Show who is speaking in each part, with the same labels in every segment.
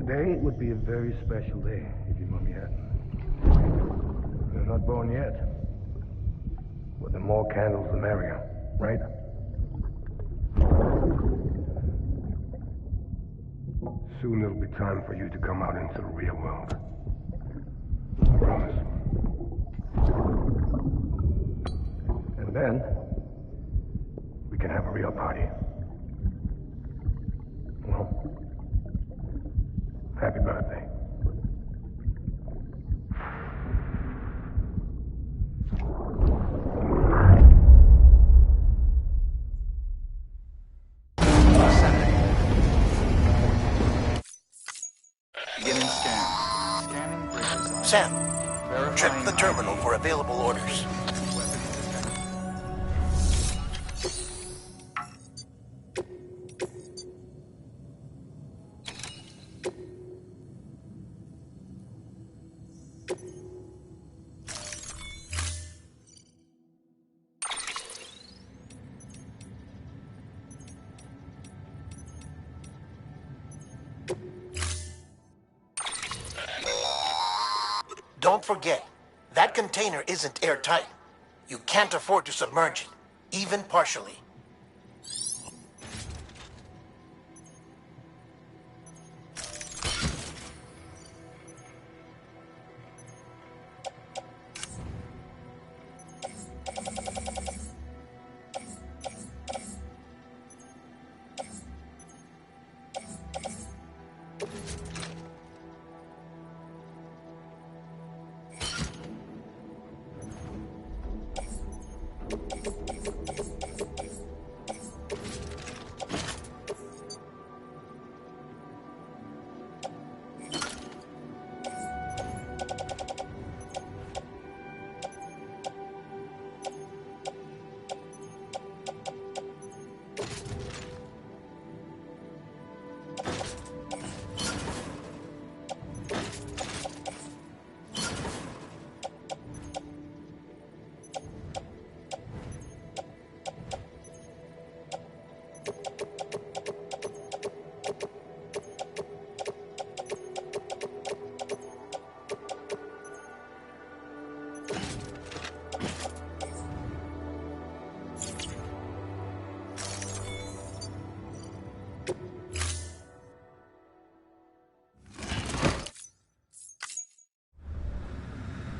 Speaker 1: Today would be a very special day if your mommy hadn't. You're not born yet. But the more candles, the merrier, right? Soon it'll be time for you to come out into the real world. I promise. And then, we can have a real party. Well, happy birthday.
Speaker 2: Beginning scan. Scanning Vége.
Speaker 3: Sam, check
Speaker 2: Verifying
Speaker 3: the terminal
Speaker 2: ID.
Speaker 3: for available orders. Don't forget, that container isn't airtight. You can't afford to submerge it, even partially.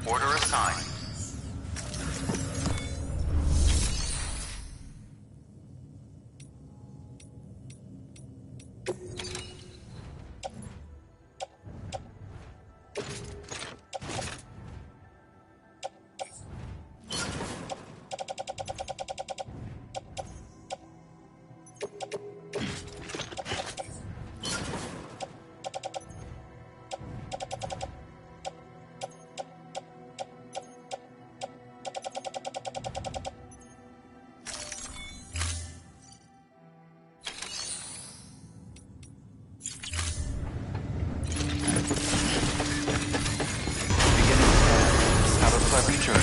Speaker 2: Order assigned. Pleasant journey.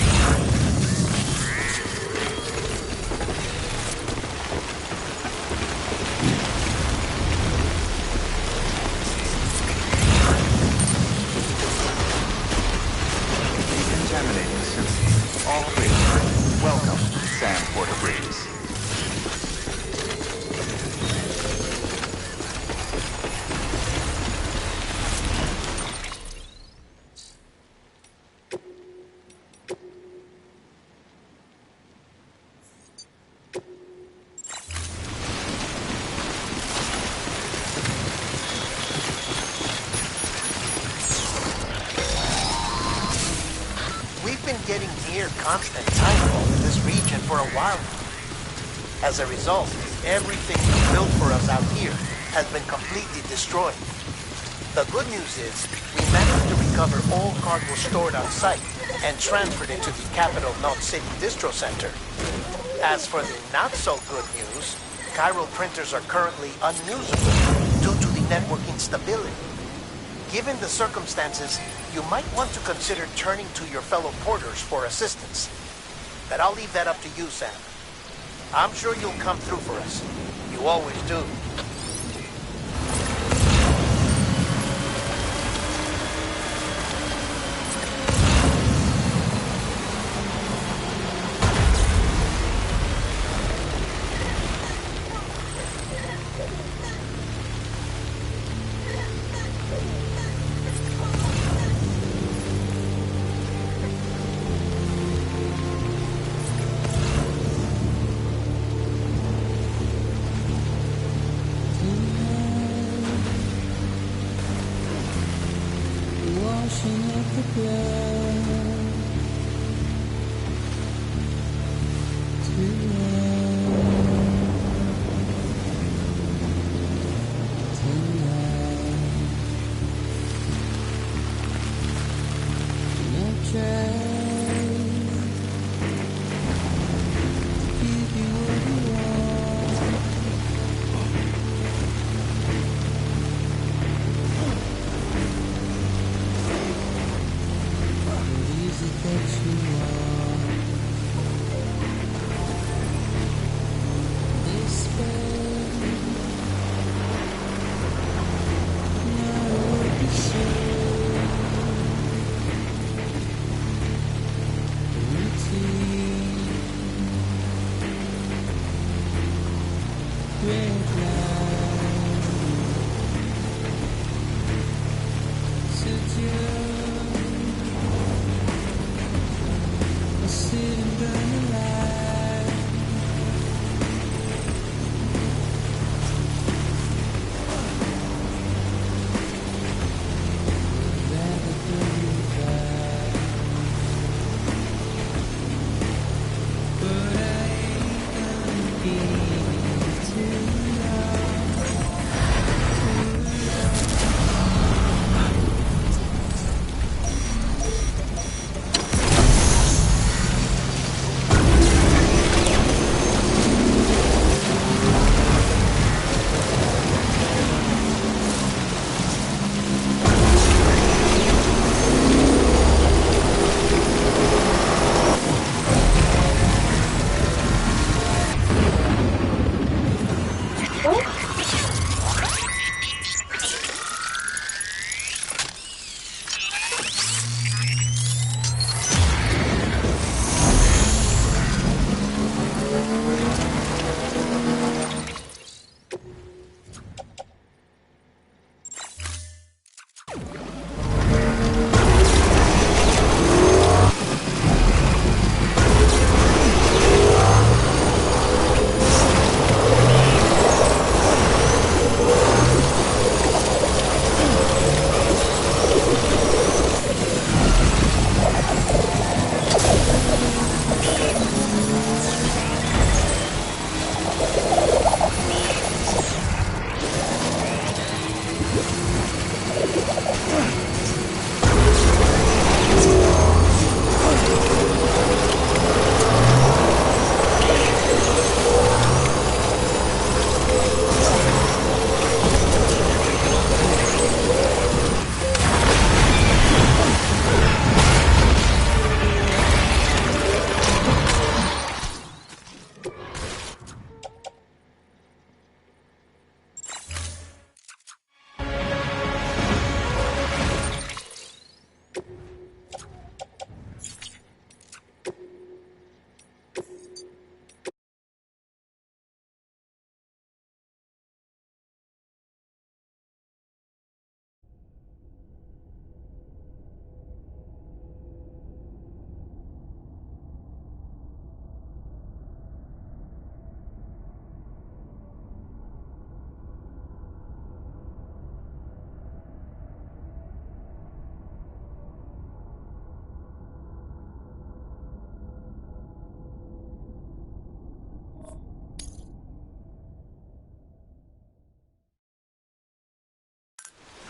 Speaker 2: Decontaminating system. All clear. Welcome, Sam Porter-Breeze.
Speaker 3: We've been getting near constant timefall in this region for a while now. As a result, everything you built for us out here has been completely destroyed. The good news is, we managed to recover all cargo stored on site and transferred it to the capital Knot City Distro Center. As for the not-so-good news, chiral printers are currently unusable due to the network instability. Given the circumstances, you might want to consider turning to your fellow porters for assistance. But I'll leave that up to you, Sam. I'm sure you'll come through for us. You always do.
Speaker 4: washing up the blood to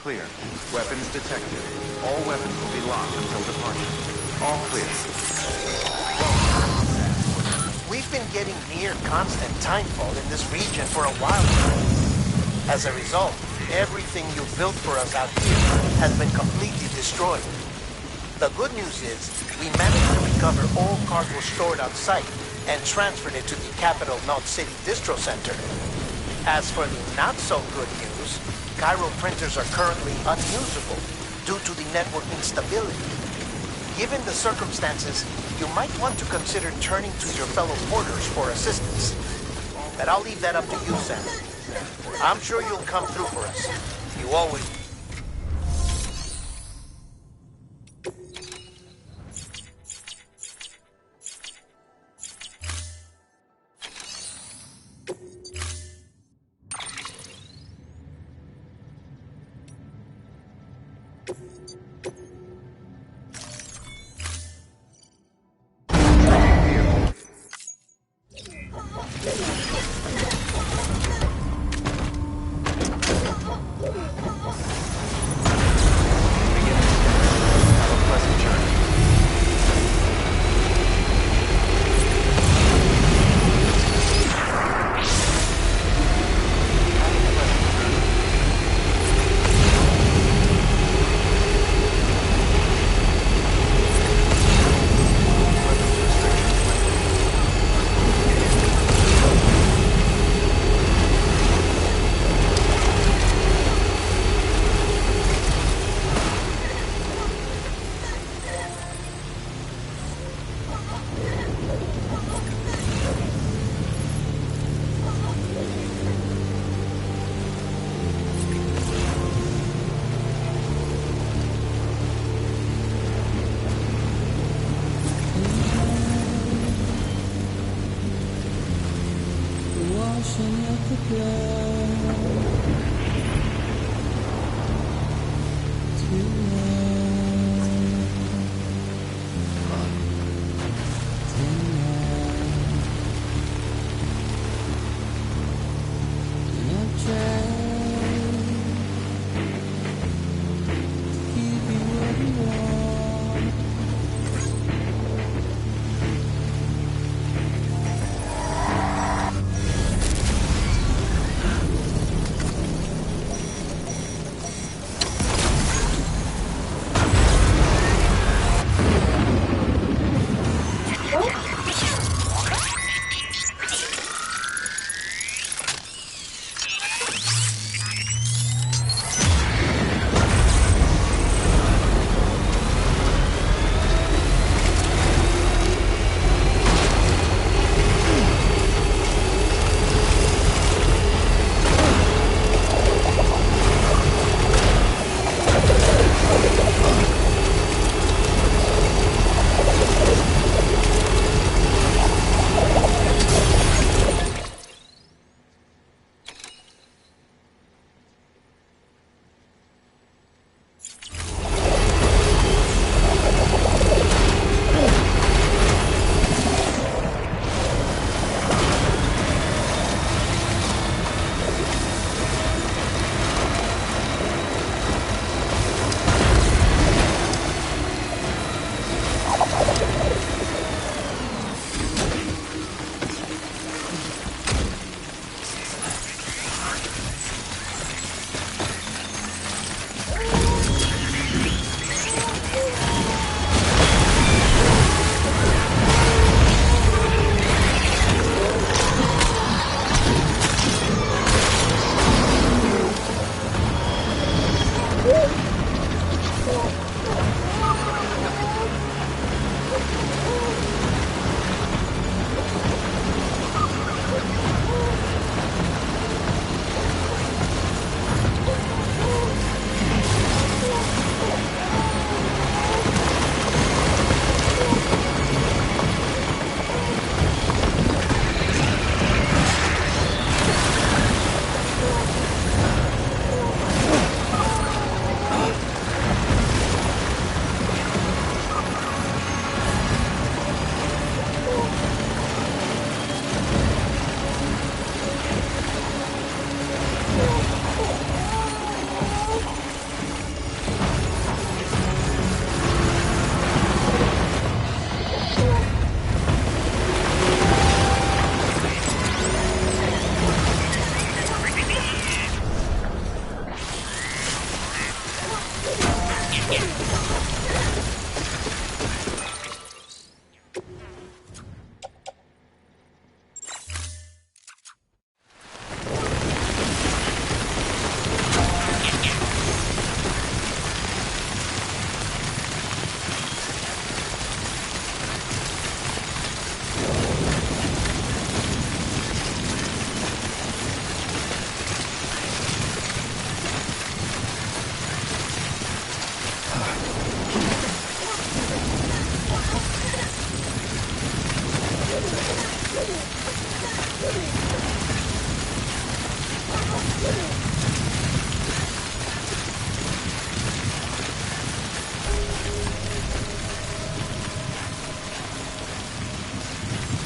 Speaker 2: Clear. Weapons detected. All weapons will be locked until departure. All clear.
Speaker 3: We've been getting near constant timefall in this region for a while now. As a result, everything you built for us out here has been completely destroyed. The good news is, we managed to recover all cargo stored on site and transferred it to the capital Knot City Distro Center. As for the not-so-good news, Cairo printers are currently unusable due to the network instability. Given the circumstances, you might want to consider turning to your fellow porters for assistance. But I'll leave that up to you, Sam. I'm sure you'll come through for us. You always...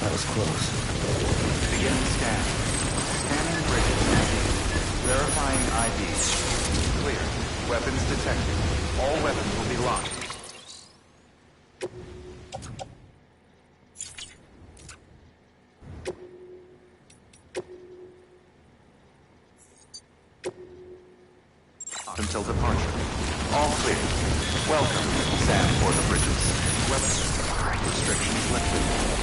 Speaker 5: That was close.
Speaker 2: Begin scan. Scanning bridges engaged. Verifying ID. Clear. Weapons detected. All weapons will be locked. Until departure. All clear. Welcome, Sam for the bridges. Weapons. Restrictions lifted.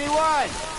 Speaker 6: Anyone?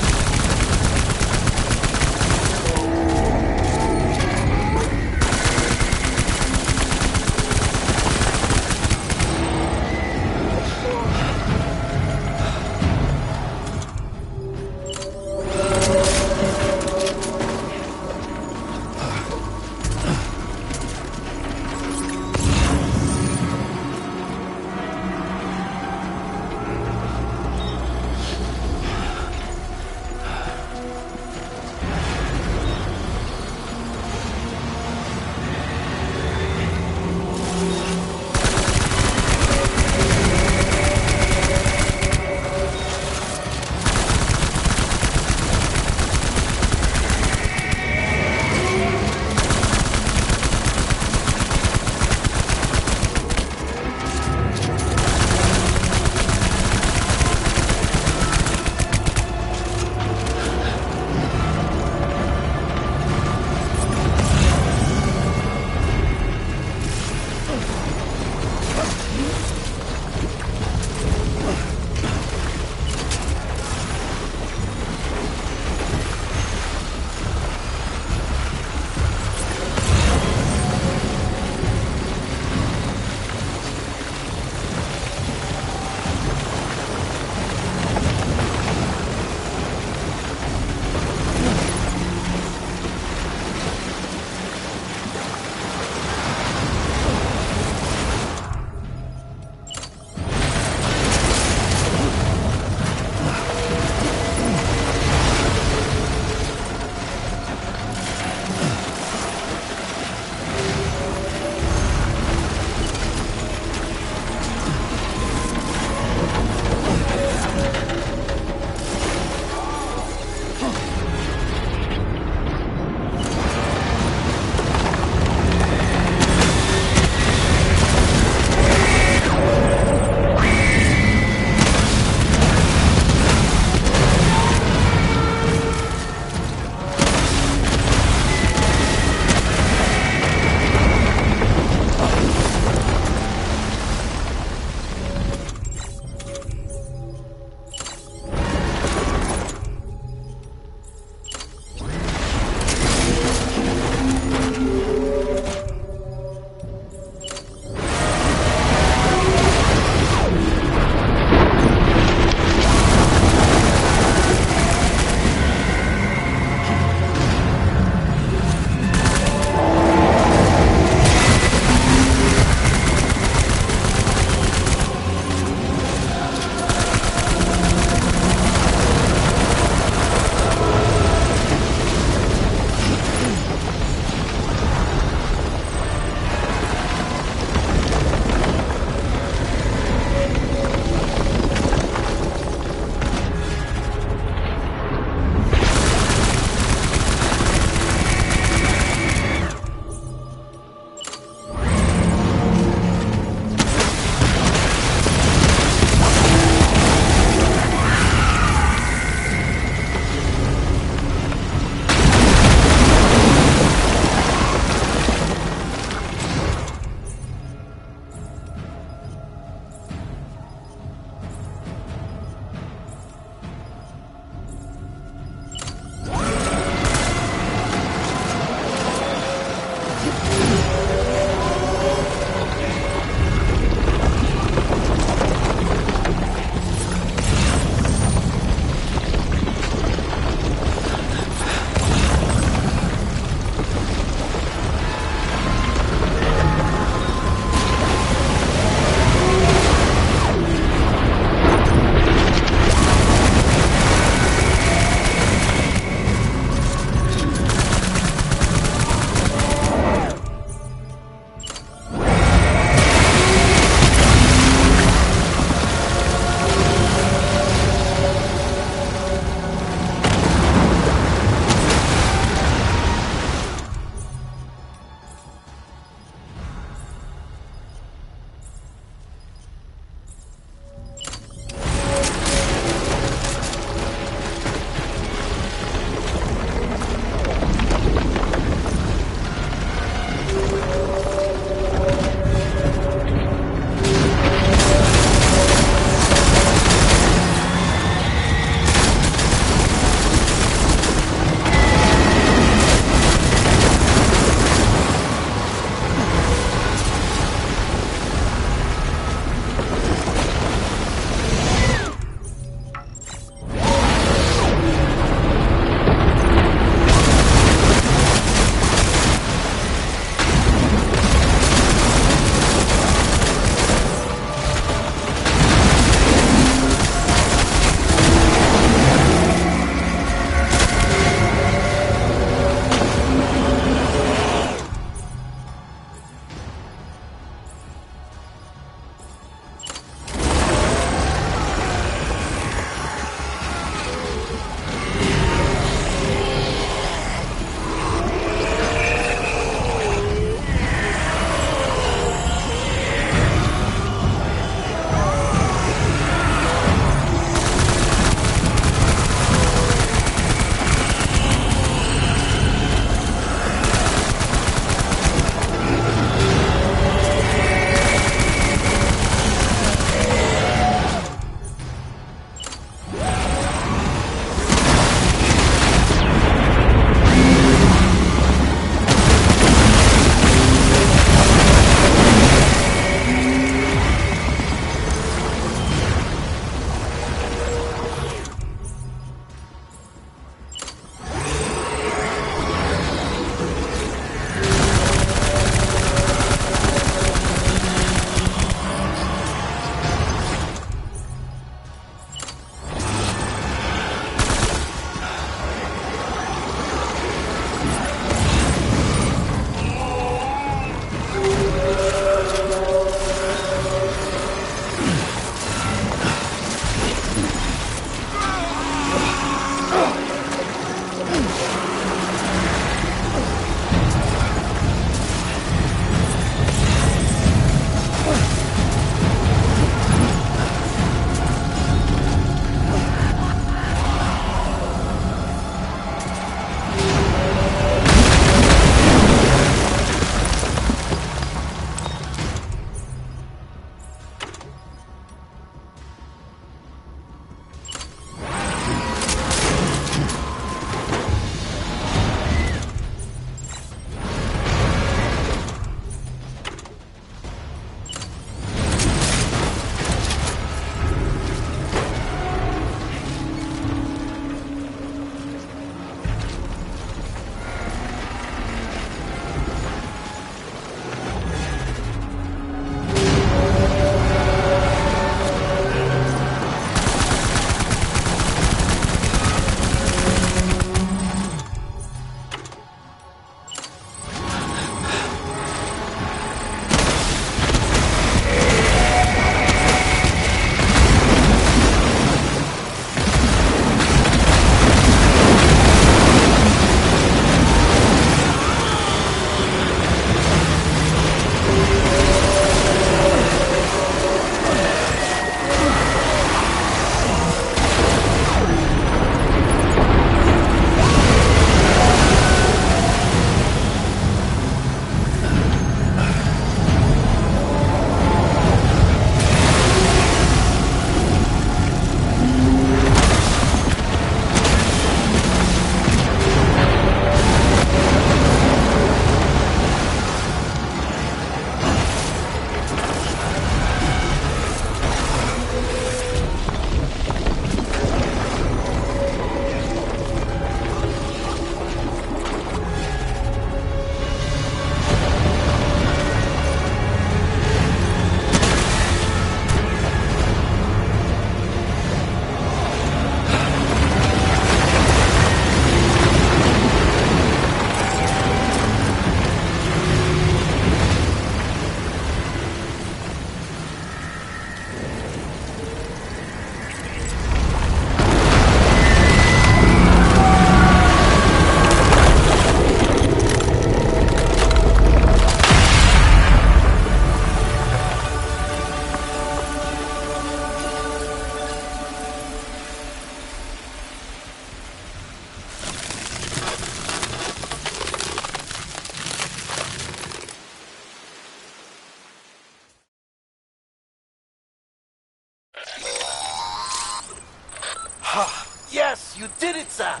Speaker 3: Yes, you did it, Sam.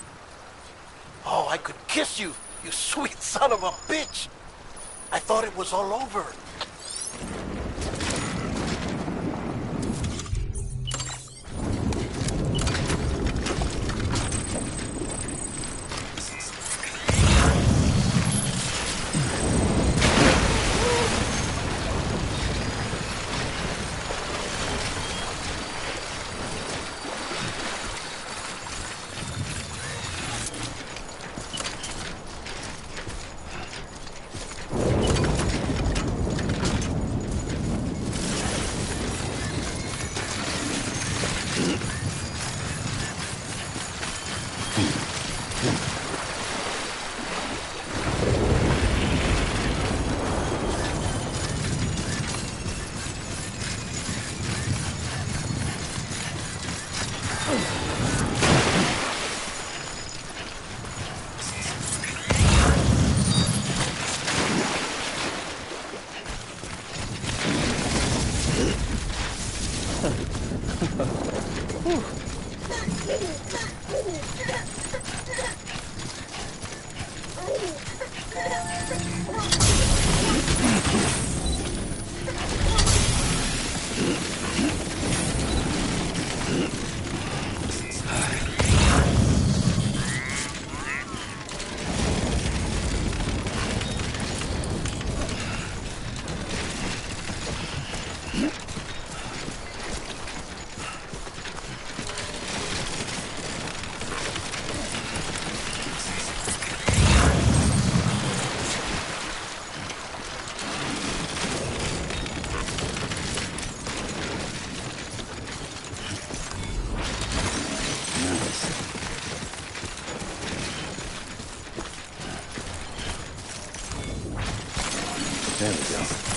Speaker 3: Oh, I could kiss you, you sweet son of a bitch. I thought it was all over.
Speaker 5: There we go.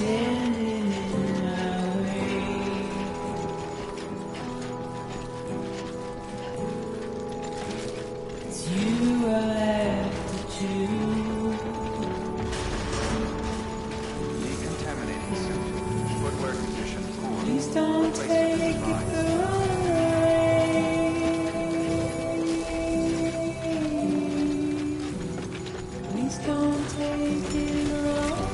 Speaker 4: standing in my way. It's you I have to choose.
Speaker 2: Decontaminating suit. Footwear condition poor.
Speaker 4: Please don't
Speaker 2: Replacement
Speaker 4: take
Speaker 2: is
Speaker 4: it
Speaker 2: advised.
Speaker 4: away. Please don't take it wrong.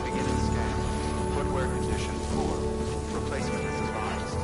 Speaker 2: Beginning scan. Footwear condition poor. Replacement is advised.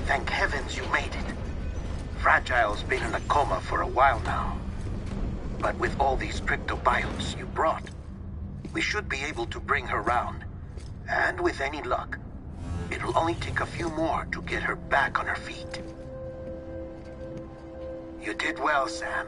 Speaker 3: Thank heavens you made it. Fragile's been in a coma for a while now. But with all these cryptobiotes you brought, we should be able to bring her round. And with any luck, it'll only take a few more to get her back on her feet. You did well, Sam.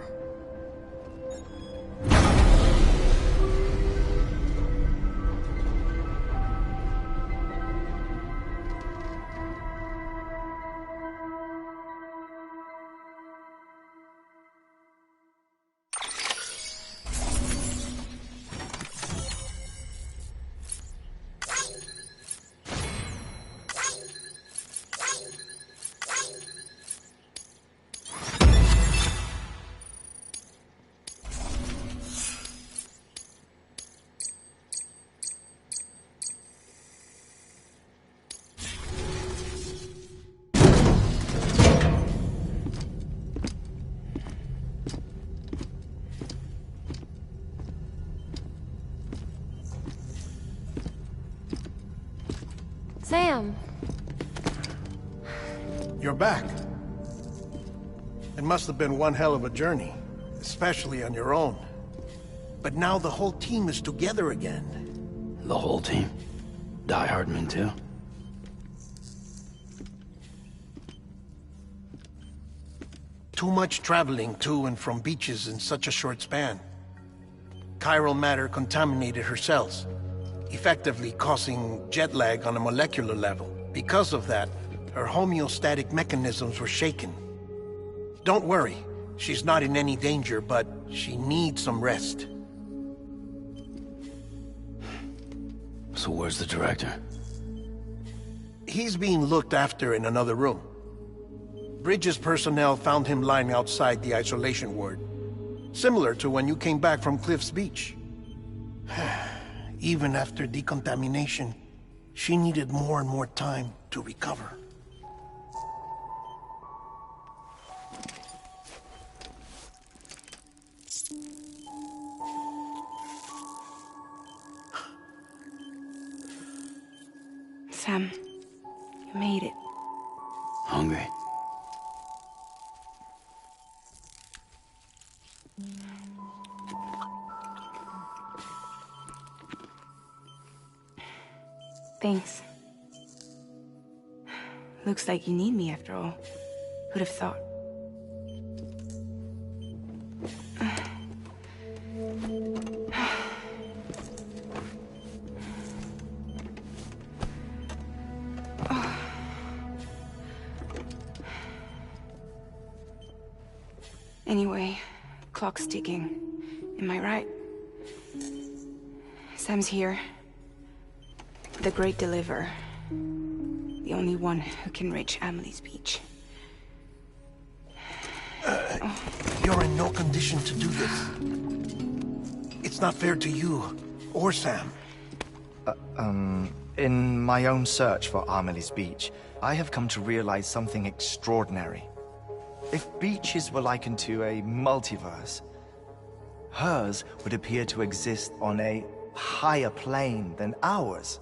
Speaker 6: Sam,
Speaker 7: You're back. It must have been one hell of a journey, especially on your own. But now the whole team is together again.
Speaker 5: The whole team? Die Hardman too?
Speaker 7: Too much traveling to and from beaches in such a short span. Chiral matter contaminated her cells, effectively causing jet lag on a molecular level. Because of that, her homeostatic mechanisms were shaken. Don't worry, she's not in any danger, but she needs some rest.
Speaker 5: So where's the director?
Speaker 7: He's being looked after in another room. Bridges personnel found him lying outside the isolation ward. Similar to when you came back from Cliff's Beach. Even after decontamination, she needed more and more time to recover.
Speaker 8: Sam, you made it.
Speaker 5: Hungry?
Speaker 8: Thanks. Looks like you need me after all. Who'd have thought? Anyway, clock's ticking. Am I right? Sam's here. The Great Deliverer. The only one who can reach Amelie's beach.
Speaker 7: You're in no condition to do this. It's not fair to you, or Sam.
Speaker 9: In my own search for Amelie's beach, I have come to realize something extraordinary. If beaches were likened to a multiverse, hers would appear to exist on a higher plane than ours.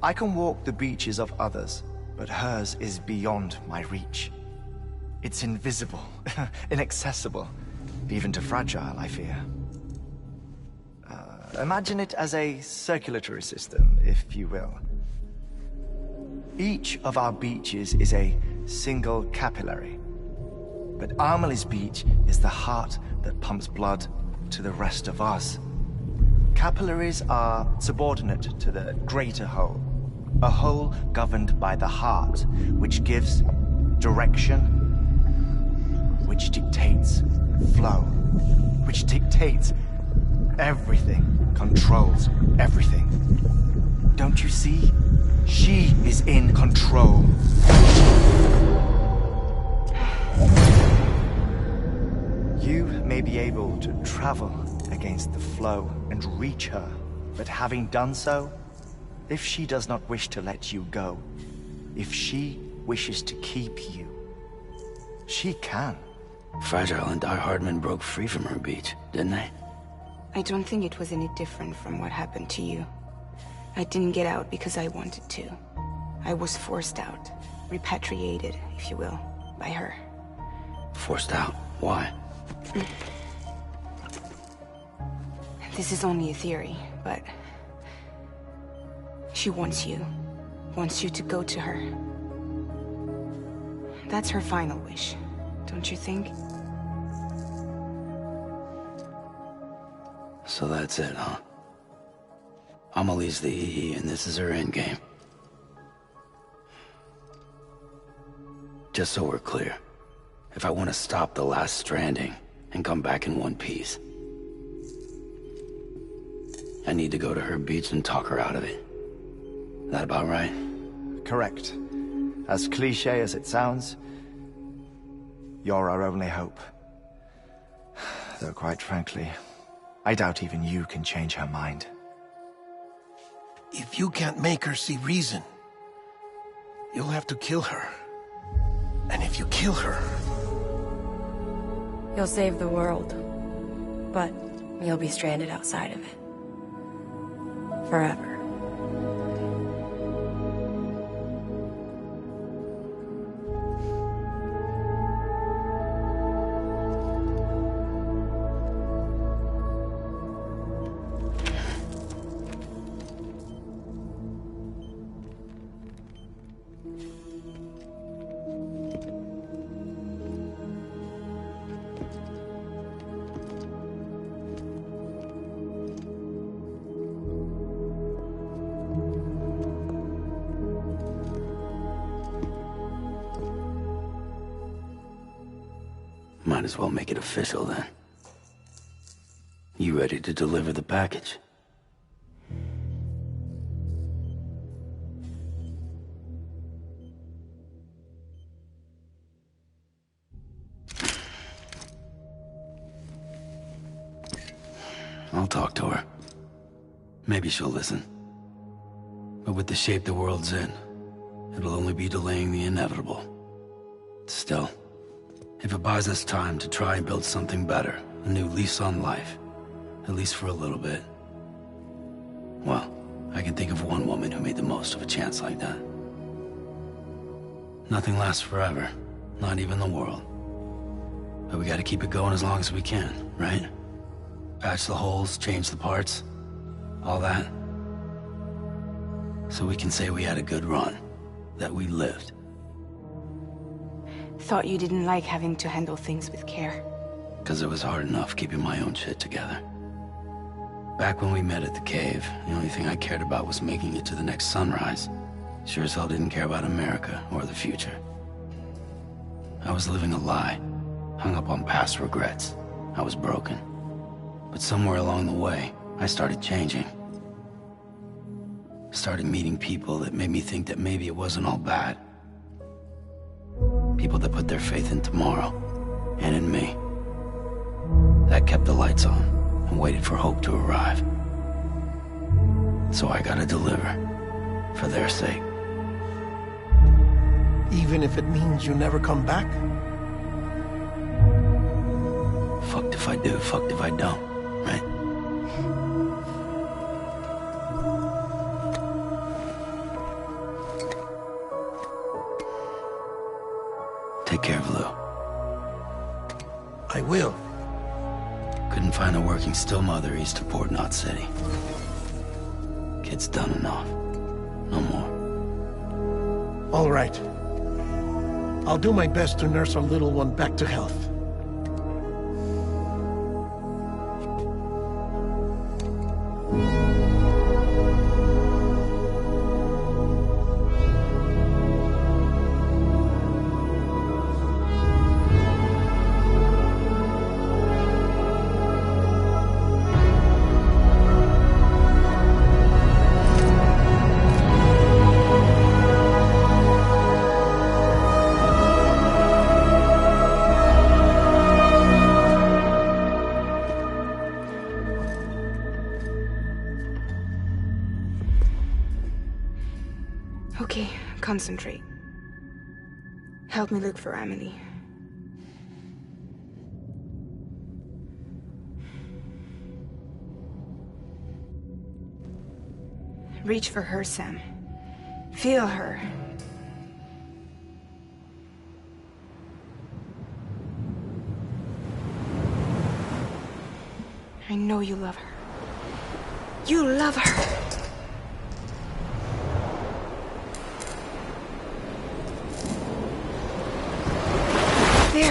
Speaker 9: I can walk the beaches of others, but hers is beyond my reach. It's invisible, inaccessible, even to fragile, I fear. Imagine it as a circulatory system, if you will. Each of our beaches is a single capillary. But Amelie's beach is the heart that pumps blood to the rest of us. Capillaries are subordinate to the greater whole. A whole governed by the heart, which gives direction, which dictates flow, which dictates everything, controls everything. Don't you see? She is in control. You may be able to travel against the flow and reach her, but having done so, if she does not wish to let you go, if she wishes to keep you, she can.
Speaker 5: Fragile and Die Hardman broke free from her beach, didn't they?
Speaker 8: I don't think it was any different from what happened to you. I didn't get out because I wanted to. I was forced out. Repatriated, if you will, by her.
Speaker 5: Forced out? Why?
Speaker 8: This is only a theory, but... she wants you. Wants you to go to her. That's her final wish, don't you think?
Speaker 5: So that's it, huh? Amelie's the EE, and this is her endgame. Just so we're clear, if I want to stop the last Stranding and come back in one piece, I need to go to her beach and talk her out of it. That about right?
Speaker 9: Correct. As cliché as it sounds, you're our only hope. Though quite frankly, I doubt even you can change her mind.
Speaker 7: If you can't make her see reason, you'll have to kill her. And if you kill her...
Speaker 6: You'll save the world, but you'll be stranded outside of it. Forever.
Speaker 5: Might as well make it official then. You ready to deliver the package? I'll talk to her. Maybe she'll listen. But with the shape the world's in, it'll only be delaying the inevitable. Still, if it buys us time to try and build something better, a new lease on life, at least for a little bit, well, I can think of one woman who made the most of a chance like that. Nothing lasts forever, not even the world. But we gotta keep it going as long as we can, right? Patch the holes, change the parts, all that. So we can say we had a good run. That we lived.
Speaker 8: Thought you didn't like having to handle things with care.
Speaker 5: Because it was hard enough keeping my own shit together. Back when we met at the cave, the only thing I cared about was making it to the next sunrise. Sure as hell didn't care about America or the future. I was living a lie, hung up on past regrets. I was broken. But somewhere along the way, I started changing. Started meeting people that made me think that maybe it wasn't all bad. People that put their faith in tomorrow, and in me. That kept the lights on, and waited for hope to arrive. So I gotta deliver, for their sake.
Speaker 7: Even if it means you never come back?
Speaker 5: Fucked if I do, fucked if I don't, right? Take care of Lou.
Speaker 7: I will.
Speaker 5: Couldn't find a working still mother east of Port Knot City. Kid's done enough. No more.
Speaker 7: All right. I'll do my best to nurse our little one back to health.
Speaker 8: Okay, concentrate. Help me look for Emily. Reach for her, Sam. Feel her. I know you love her. You love her! There!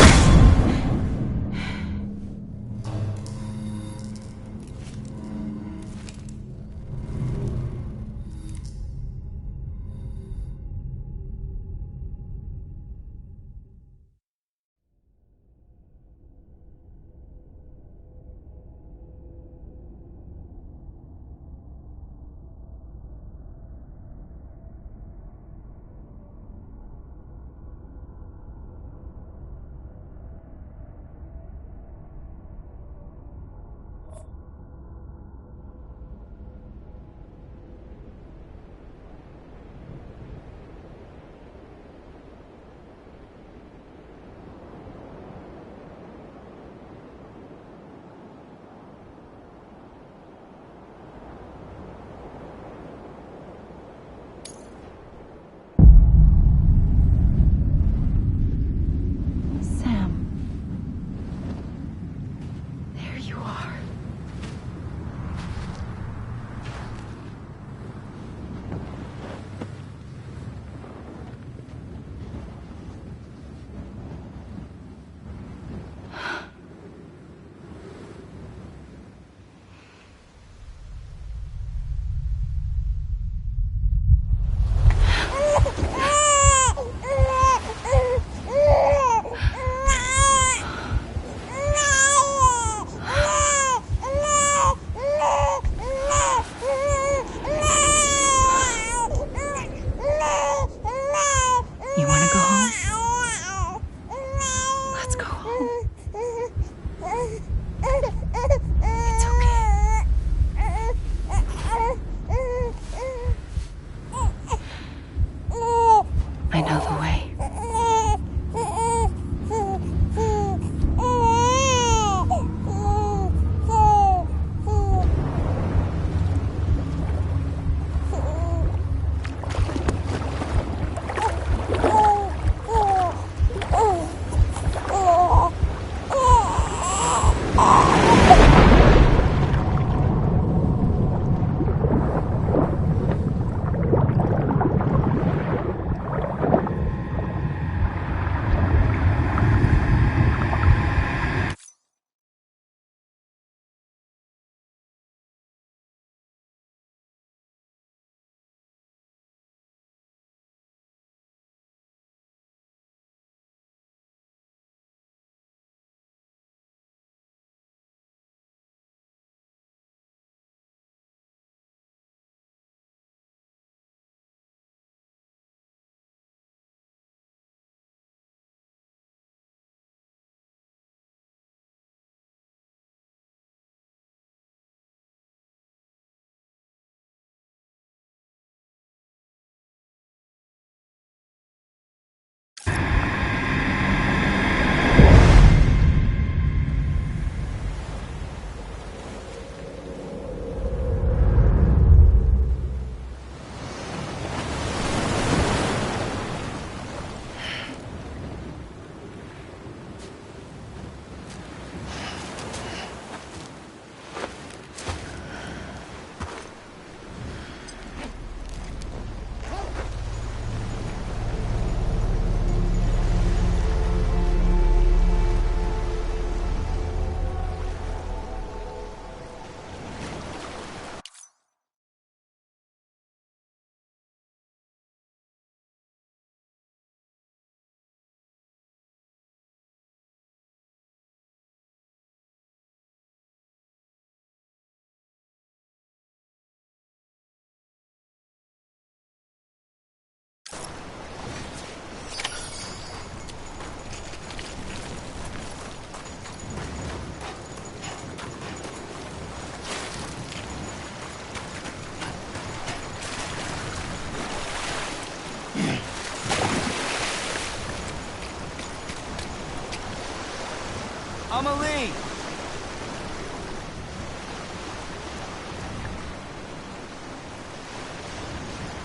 Speaker 5: Amelie!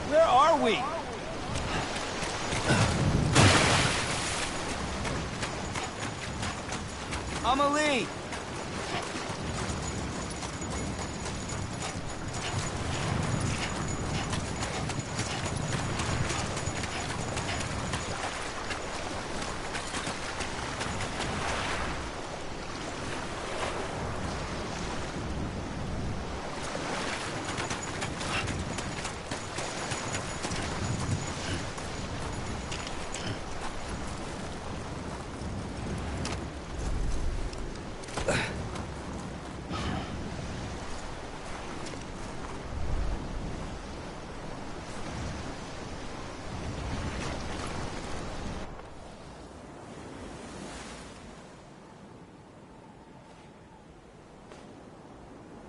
Speaker 5: Where are we? Amelie!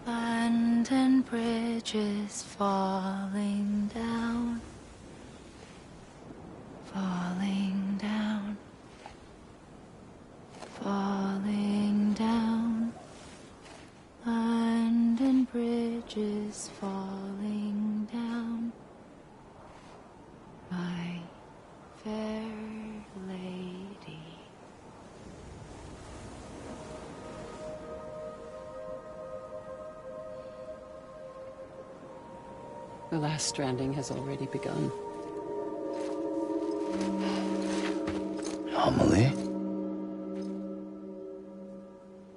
Speaker 4: Land and bridges falling down, falling down, falling down. Land and bridges falling down, my fair lady.
Speaker 10: The last stranding has already begun.
Speaker 5: Amelie?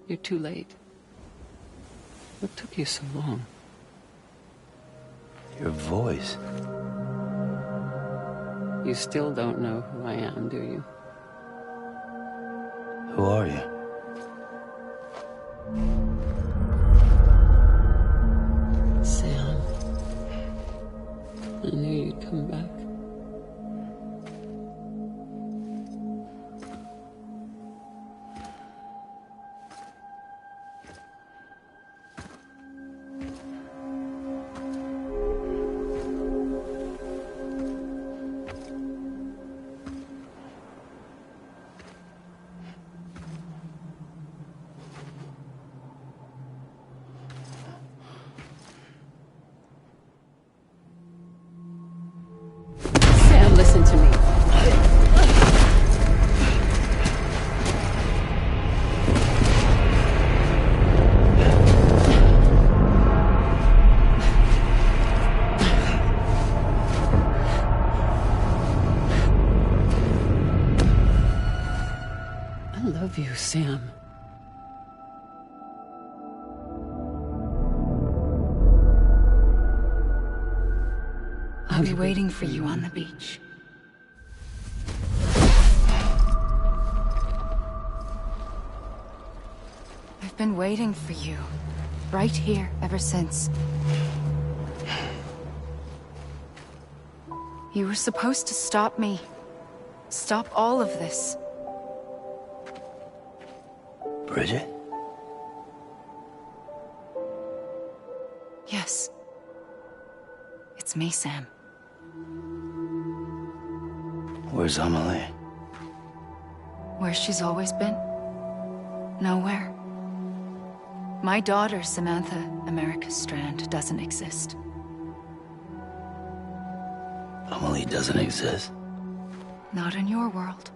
Speaker 10: You're too late. What took you so long?
Speaker 5: Your voice.
Speaker 10: You still don't know who I am, do you?
Speaker 5: Who are you?
Speaker 10: Sam. I knew you'd come back. Sam, listen to me. I love you, Sam.
Speaker 8: I'll be waiting for you on the beach. I've been waiting for you, right here, ever since. You were supposed to stop me. Stop all of this.
Speaker 5: Bridget?
Speaker 8: Yes. It's me, Sam.
Speaker 5: Where's Amelie?
Speaker 8: Where she's always been. Nowhere. My daughter, Samantha America Strand, doesn't exist.
Speaker 5: Amelie doesn't exist.
Speaker 8: Not in your world.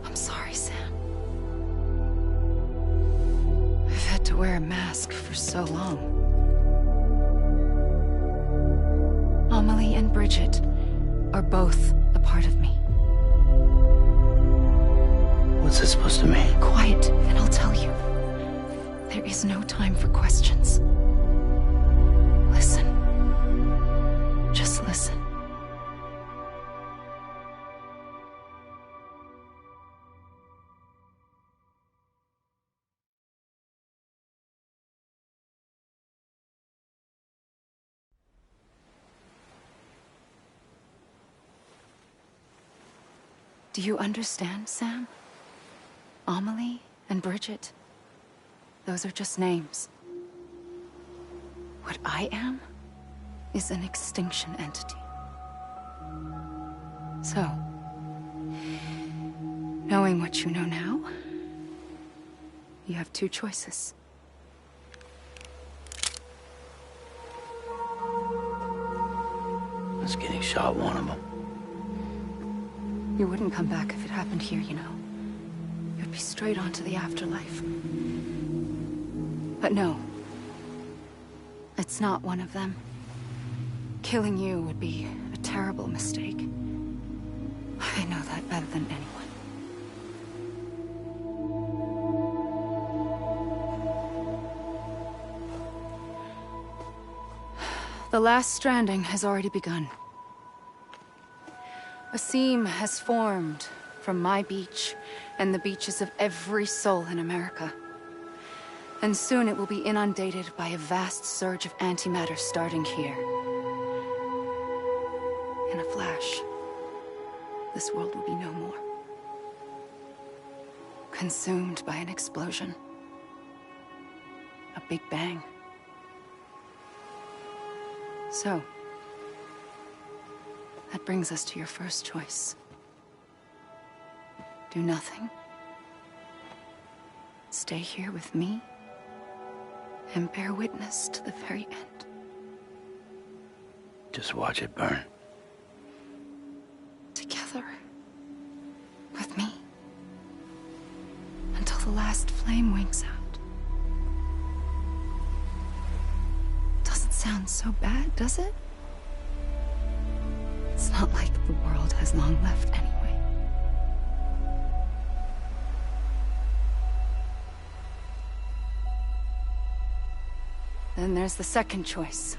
Speaker 8: I'm sorry, Sam. I've had to wear a mask for so long. Amelie and Bridget are both a part of me.
Speaker 5: What's it supposed to mean?
Speaker 8: Quiet, and I'll tell you. There is no time for questions. Listen. Just listen. Do you understand, Sam? Amelie and Bridget, those are just names. What I am is an extinction entity. So, knowing what you know now, You have two choices.
Speaker 5: Was getting shot one of them.
Speaker 8: You wouldn't come back if it happened here, you know. You'd be straight on to the afterlife. But no. It's not one of them. Killing you would be a terrible mistake. I know that better than anyone. The last stranding has already begun. A seam has formed from my beach and the beaches of every soul in America. And soon it will be inundated by a vast surge of antimatter starting here. In a flash, this world will be no more. Consumed by an explosion. A big bang. So, that brings us to your first choice. Do nothing. Stay here with me and bear witness to the very end.
Speaker 5: Just watch it burn.
Speaker 8: Together. With me. Until the last flame winks out. Doesn't sound so bad, does it? It's not like the world has long left anyway. Then there's the second choice.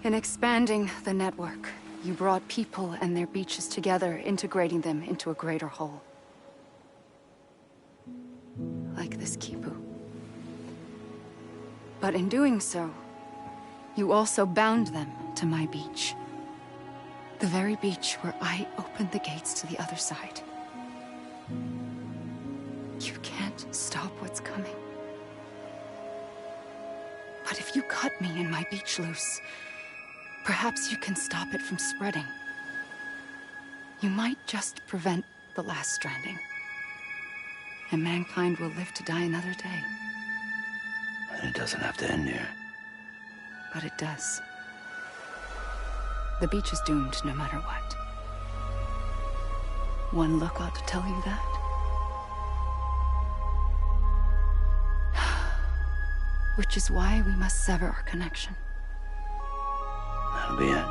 Speaker 8: In expanding the network, you brought people and their beaches together, integrating them into a greater whole. Like this Kipu. But in doing so, you also bound them to my beach. The very beach where I opened the gates to the other side. You can't stop what's coming. But if you cut me and my beach loose, perhaps you can stop it from spreading. You might just prevent the last stranding. And mankind will live to die another day.
Speaker 5: And it doesn't have to end here.
Speaker 8: But it does. The beach is doomed no matter what. One look ought to tell you that. Which is why we must sever our connection.
Speaker 5: That'll be it.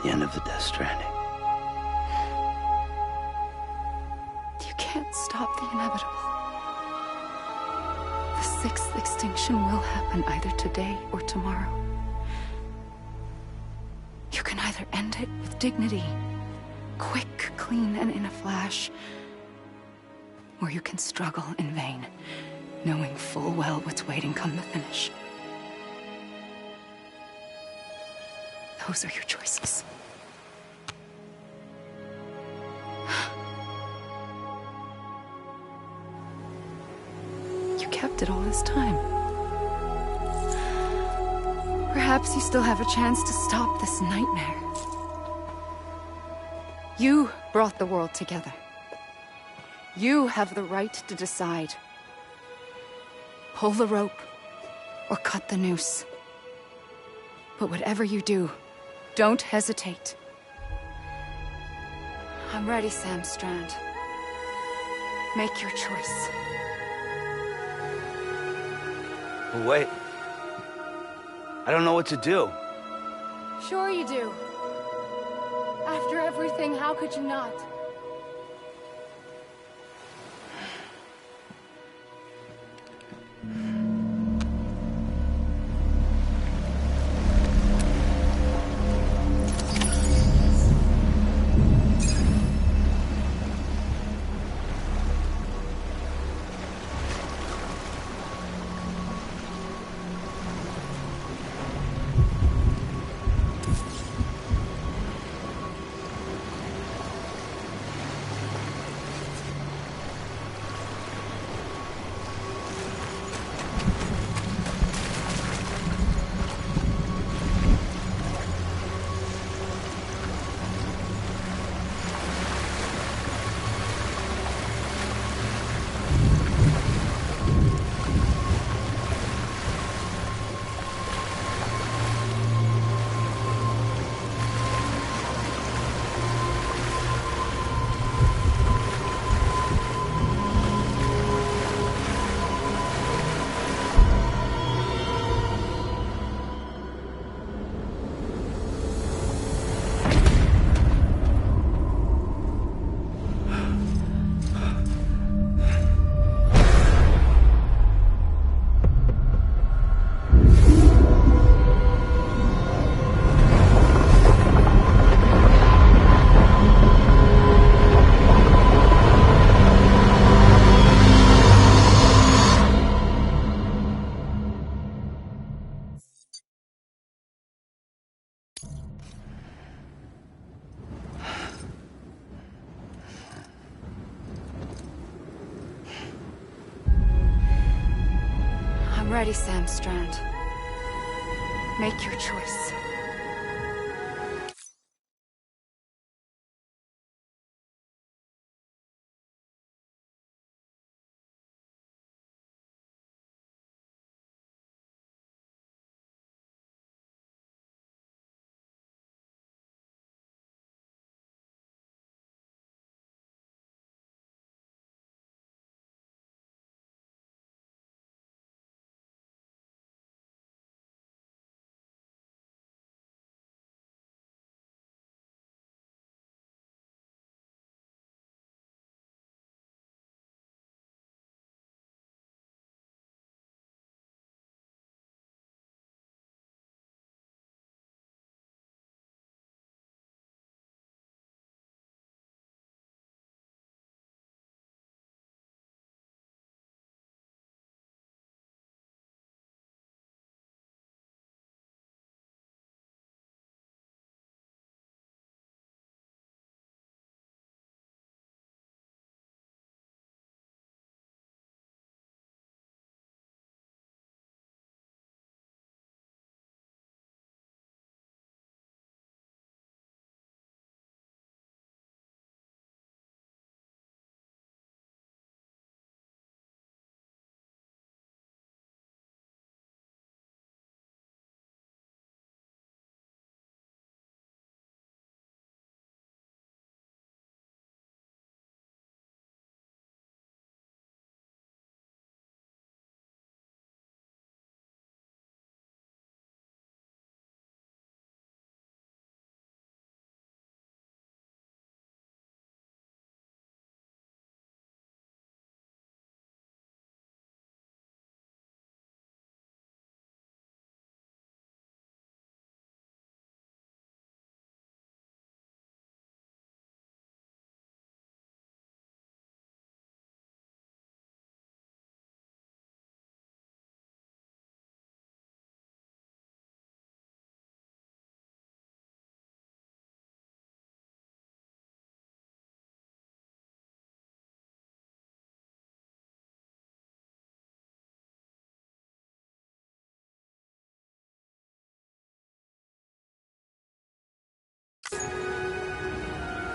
Speaker 5: The end of the Death Stranding.
Speaker 8: You can't stop the inevitable. The sixth extinction will happen either today or tomorrow. You can either end it with dignity, quick, clean, and in a flash, or you can struggle in vain, knowing full well what's waiting come the finish. Those are your choices. You kept it all this time. Perhaps you still have a chance to stop this nightmare. You brought the world together. You have the right to decide. Pull the rope or cut the noose. But whatever you do, don't hesitate. I'm ready, Sam Strand. Make your choice.
Speaker 5: But wait. I don't know what to do.
Speaker 8: Sure you do. After everything, how could you not? ready, Sam Strand. Make your choice.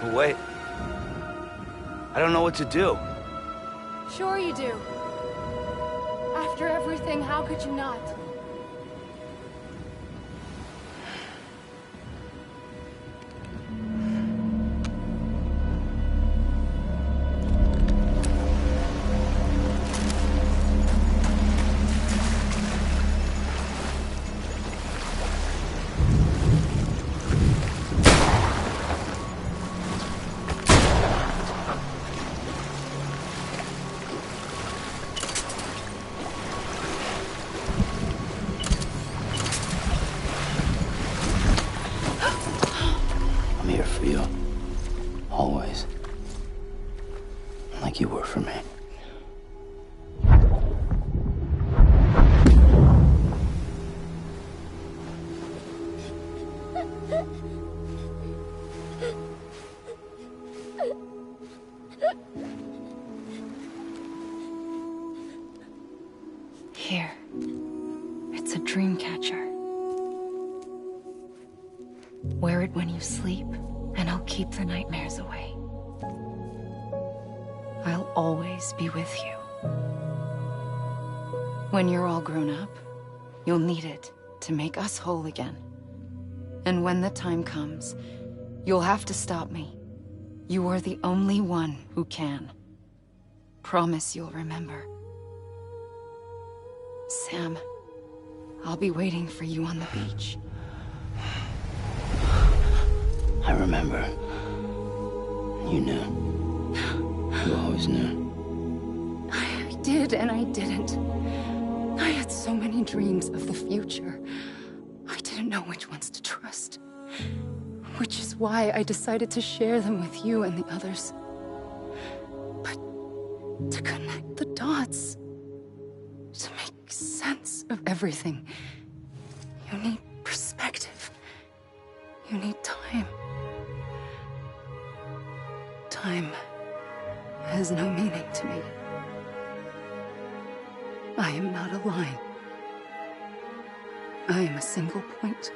Speaker 5: But wait. I don't know what to do.
Speaker 8: Sure you do. After everything, how could you not?
Speaker 5: I'm here for you. Always. Like you were for me.
Speaker 8: Here. It's a dream catcher. Wear it when you sleep, and I'll keep the nightmares away. I'll always be with you. When you're all grown up, you'll need it to make us whole again. And when the time comes, you'll have to stop me. You are the only one who can. Promise you'll remember. Sam, I'll be waiting for you on the beach.
Speaker 5: I remember. You knew. You always knew.
Speaker 8: I did and I didn't. I had so many dreams of the future. I didn't know which ones to trust. Which is why I decided to share them with you and the others. But to connect the dots, to make sense of everything, you need perspective. You need time. Time has no meaning to me. I am not a line I am a single point.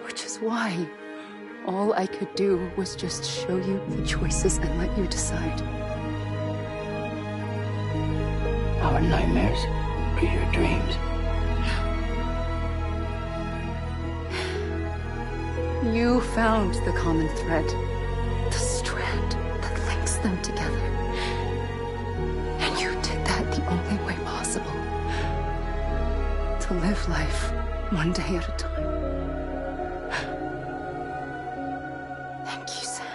Speaker 8: Which is why all I could do was just show you the choices and let you decide.
Speaker 5: Our nightmares are your dreams.
Speaker 8: You found the common thread, the strand that links them together. And you did that the only way possible. To live life one day at a time. Thank you, Sam.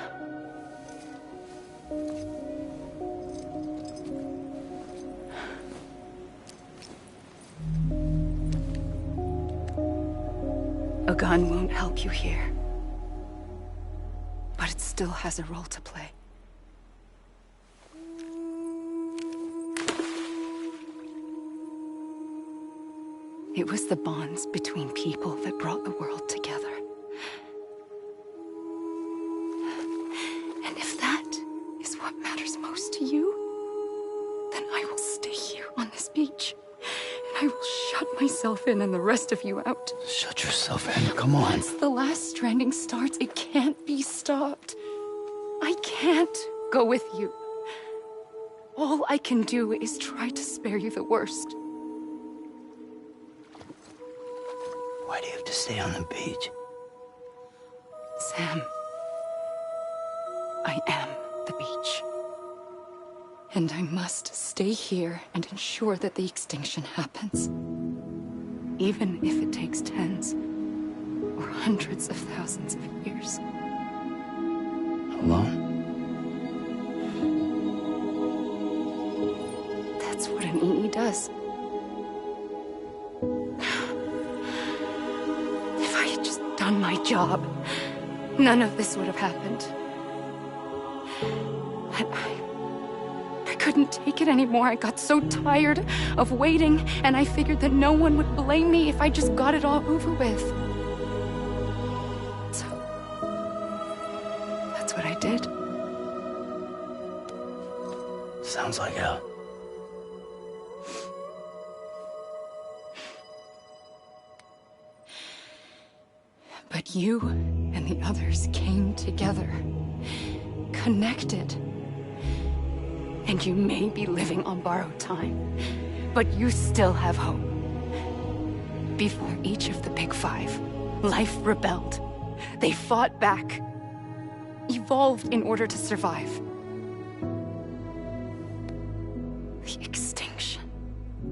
Speaker 8: A gun won't help you here. But it still has a role to play. It was the bonds between people that brought the world together. And if that is what matters most to you, then I will stay here on this beach. And I will shut myself in and the rest of you out.
Speaker 5: Shut yourself in, come on.
Speaker 8: Once the last stranding starts, it can't be stopped. I can't go with you. All I can do is try to spare you the worst.
Speaker 5: Why do you have to stay on the beach?
Speaker 8: Sam, I am the beach. And I must stay here and ensure that the extinction happens. Even if it takes tens or hundreds of thousands of years.
Speaker 5: Alone?
Speaker 8: That's what an EE does. If I had just done my job, none of this would have happened. But I couldn't take it anymore. I got so tired of waiting, and I figured that no one would blame me if I just got it all over with. So, that's what I did.
Speaker 5: Sounds like hell.
Speaker 8: But you and the others came together, connected. And you may be living on borrowed time, but you still have hope. Before each of the Big Five, life rebelled. They fought back, evolved in order to survive. The extinction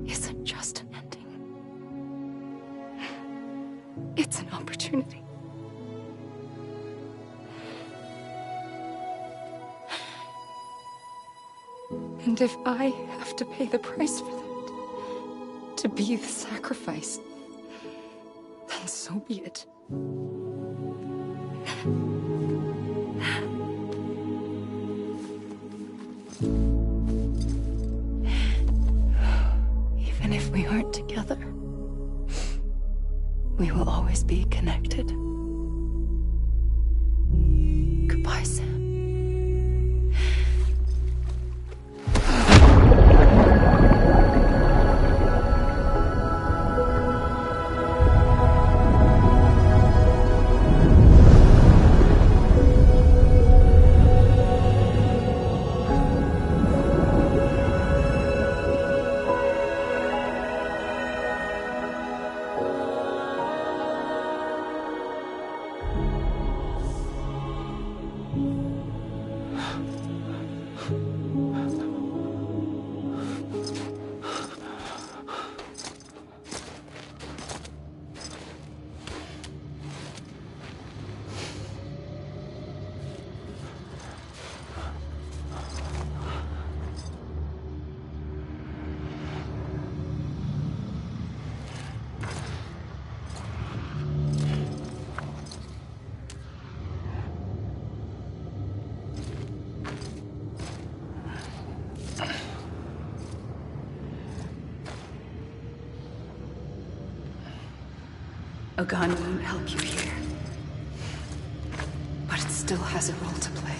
Speaker 8: isn't just an ending. It's an opportunity. And if I have to pay the price for that, to be the sacrifice, then so be it. Even if we aren't together, we will always be connected. Goodbye, Sam. A gun won't help you here. But it still has a role to play.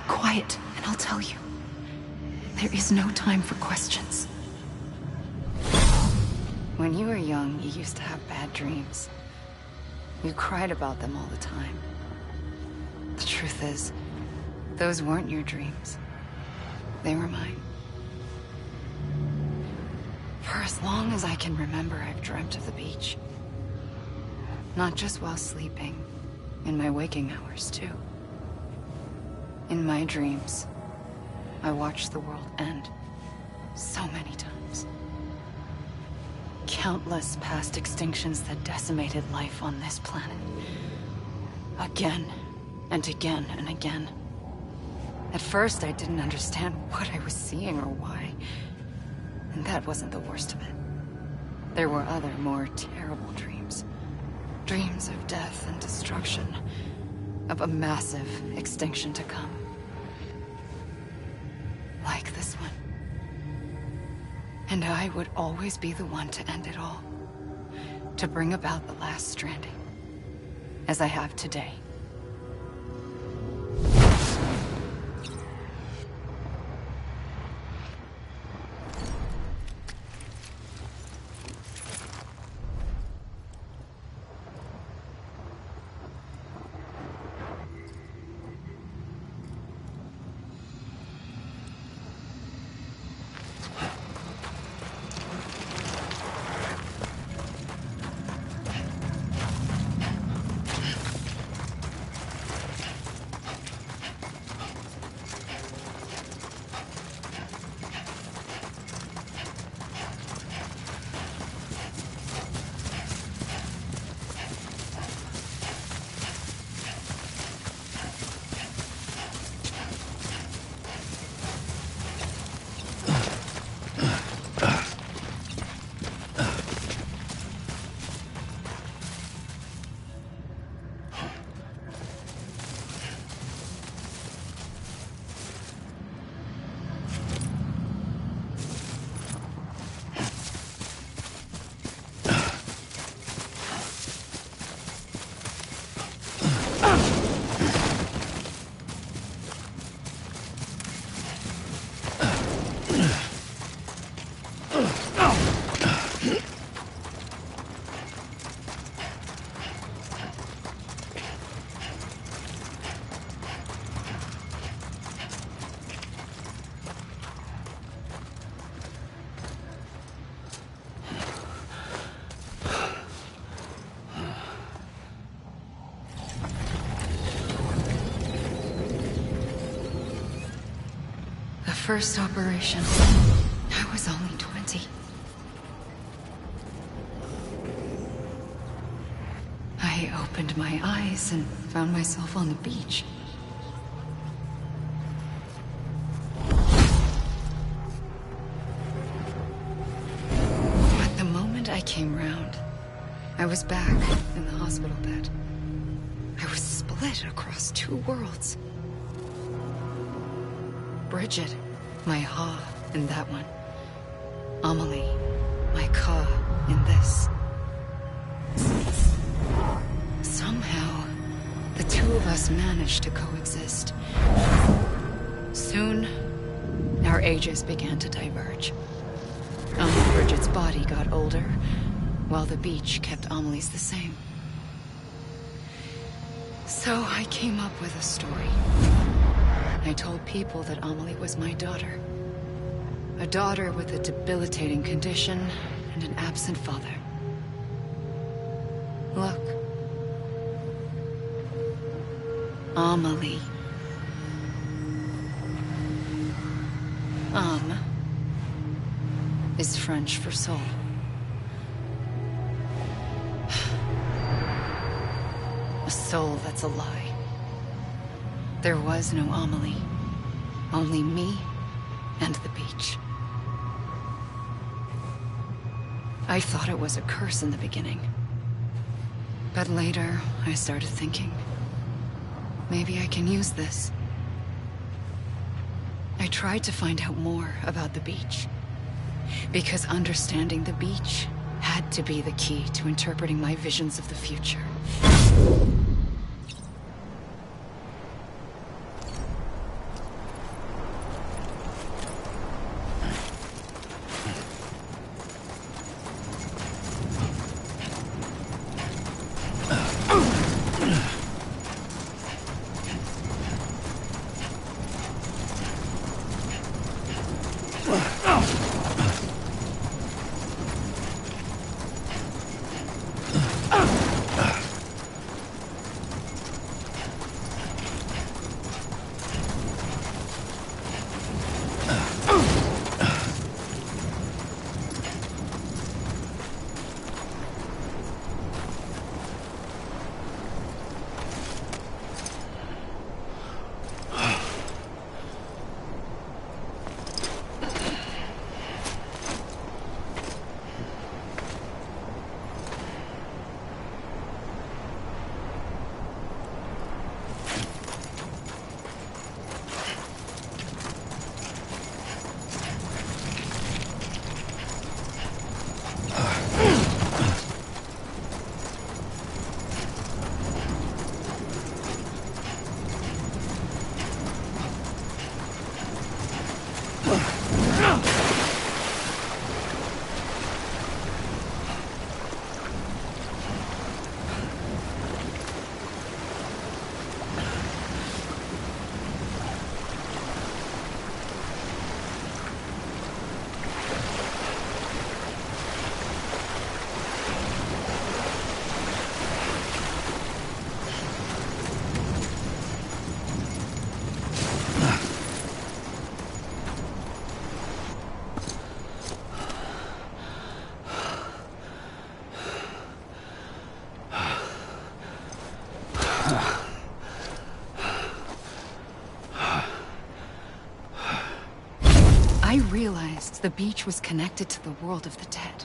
Speaker 8: Quiet, and I'll tell you. There is no time for questions. When you were young, you used to have bad dreams. You cried about them all the time. The truth is, those weren't your dreams. They were mine. For as long as I can remember, I've dreamt of the beach. Not just while sleeping, in my waking hours, too. In my dreams, I watched the world end so many times. Countless past extinctions that decimated life on this planet. Again, and again, and again. At first, I didn't understand what I was seeing or why. And that wasn't the worst of it. There were other, more terrible dreams. Dreams of death and destruction. Of a massive extinction to come. Like this one. And I would always be the one to end it all. To bring about the last stranding. As I have today. First operation, I was only 20. I opened my eyes and found myself on the beach. But the moment I came round, I was back in the hospital bed. I was split across two worlds. Bridget. My Ha in that one. Amelie, my Ka in this. Somehow, the two of us managed to coexist. Soon, our ages began to diverge. Bridget's body got older, while the beach kept Amelie's the same. So I came up with a story. I told people that Amelie was my daughter. A daughter with a debilitating condition and an absent father. Look. Amelie. Âme is French for soul. A soul that's a lie. There was no Amelie. Only me and the beach. I thought it was a curse in the beginning. But later, I started thinking, maybe I can use this. I tried to find out more about the beach. Because understanding the beach had to be the key to interpreting my visions of the future. I realized the beach was connected to the world of the dead,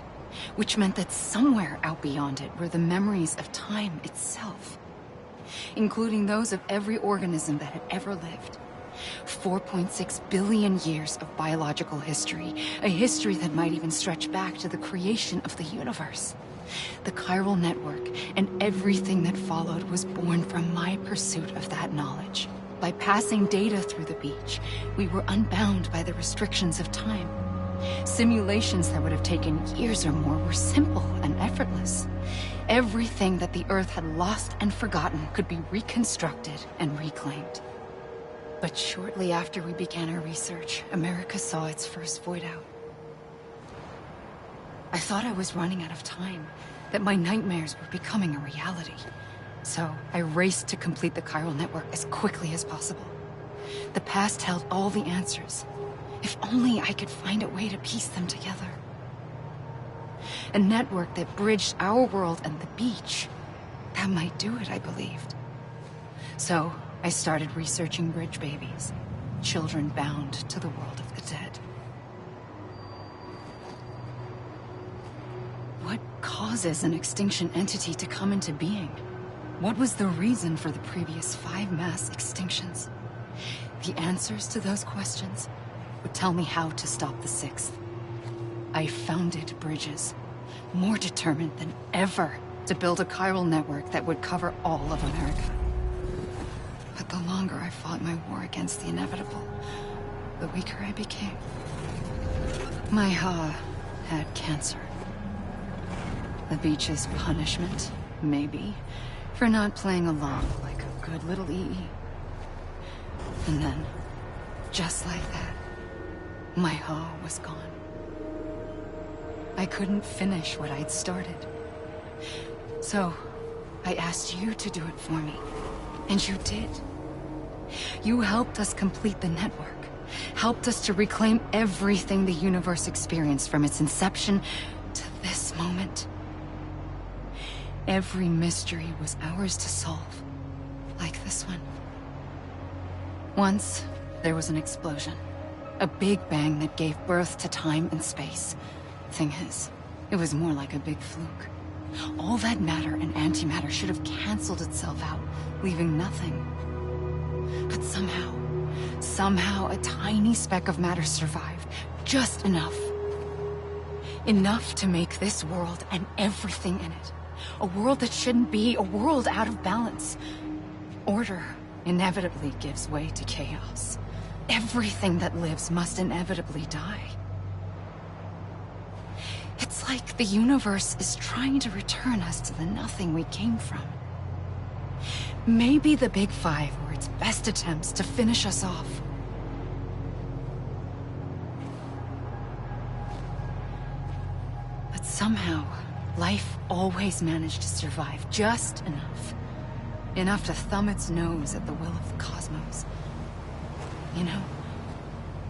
Speaker 8: which meant that somewhere out beyond it were the memories of time itself, including those of every organism that had ever lived. 4.6 billion years of biological history, a history that might even stretch back to the creation of the universe. The chiral network and everything that followed was born from my pursuit of that knowledge. By passing data through the beach, we were unbound by the restrictions of time. Simulations that would have taken years or more were simple and effortless. Everything that the Earth had lost and forgotten could be reconstructed and reclaimed. But shortly after we began our research, America saw its first void out. I thought I was running out of time, that my nightmares were becoming a reality. So I raced to complete the chiral network as quickly as possible. The past held all the answers. If only I could find a way to piece them together. A network that bridged our world and the beach. That might do it, I believed. So I started researching bridge babies, children bound to the world of the dead. What causes an extinction entity to come into being? What was the reason for the previous 5 mass extinctions? The answers to those questions would tell me how to stop the 6th. I founded bridges, more determined than ever to build a chiral network that would cover all of America. But the longer I fought my war against the inevitable, the weaker I became. My Ha had cancer. The beach's punishment, maybe, for not playing along like a good little EE. And then, just like that, my Ha was gone. I couldn't finish what I'd started. So, I asked you to do it for me. And you did. You helped us complete the network. Helped us to reclaim everything the universe experienced from its inception to this moment. Every mystery was ours to solve, like this one. Once, there was an explosion. A big bang that gave birth to time and space. Thing is, it was more like a big fluke. All that matter and antimatter should have canceled itself out, leaving nothing. But somehow, somehow a tiny speck of matter survived. Just enough. Enough to make this world and everything in it a world that shouldn't be, a world out of balance. Order inevitably gives way to chaos. Everything that lives must inevitably die. It's like the universe is trying to return us to the nothing we came from. Maybe the Big Five were its best attempts to finish us off. But somehow, life always managed to survive just enough. Enough to thumb its nose at the will of the cosmos. You know,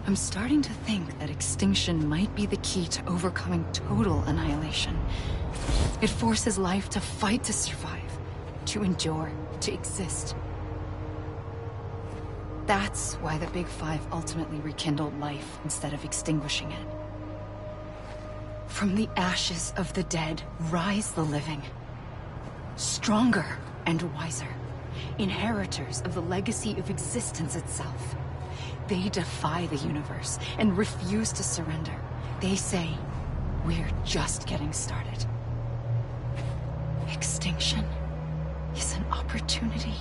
Speaker 8: I'm starting to think that extinction might be the key to overcoming total annihilation. It forces life to fight to survive, to endure, to exist. That's why the Big Five ultimately rekindled life instead of extinguishing it. From the ashes of the dead rise the living. Stronger and wiser. Inheritors of the legacy of existence itself. They defy the universe and refuse to surrender. They say, we're just getting started. Extinction is an opportunity.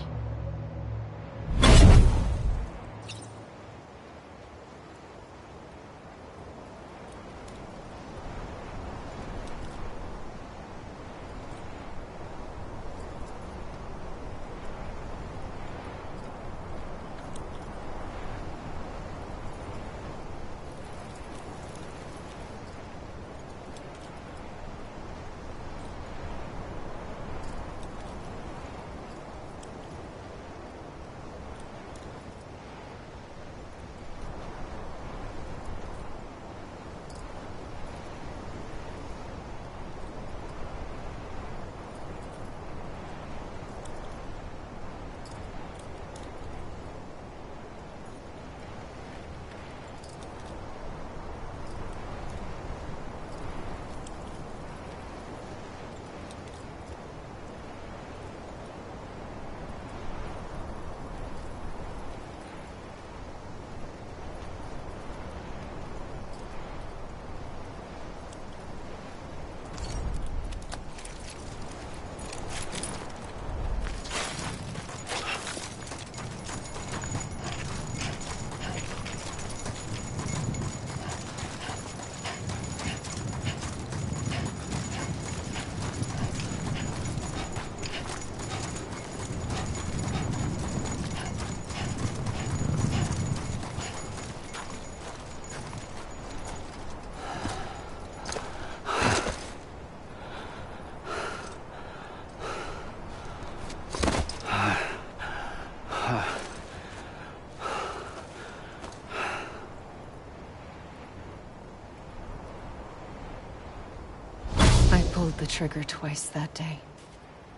Speaker 8: Pulled the trigger twice that day.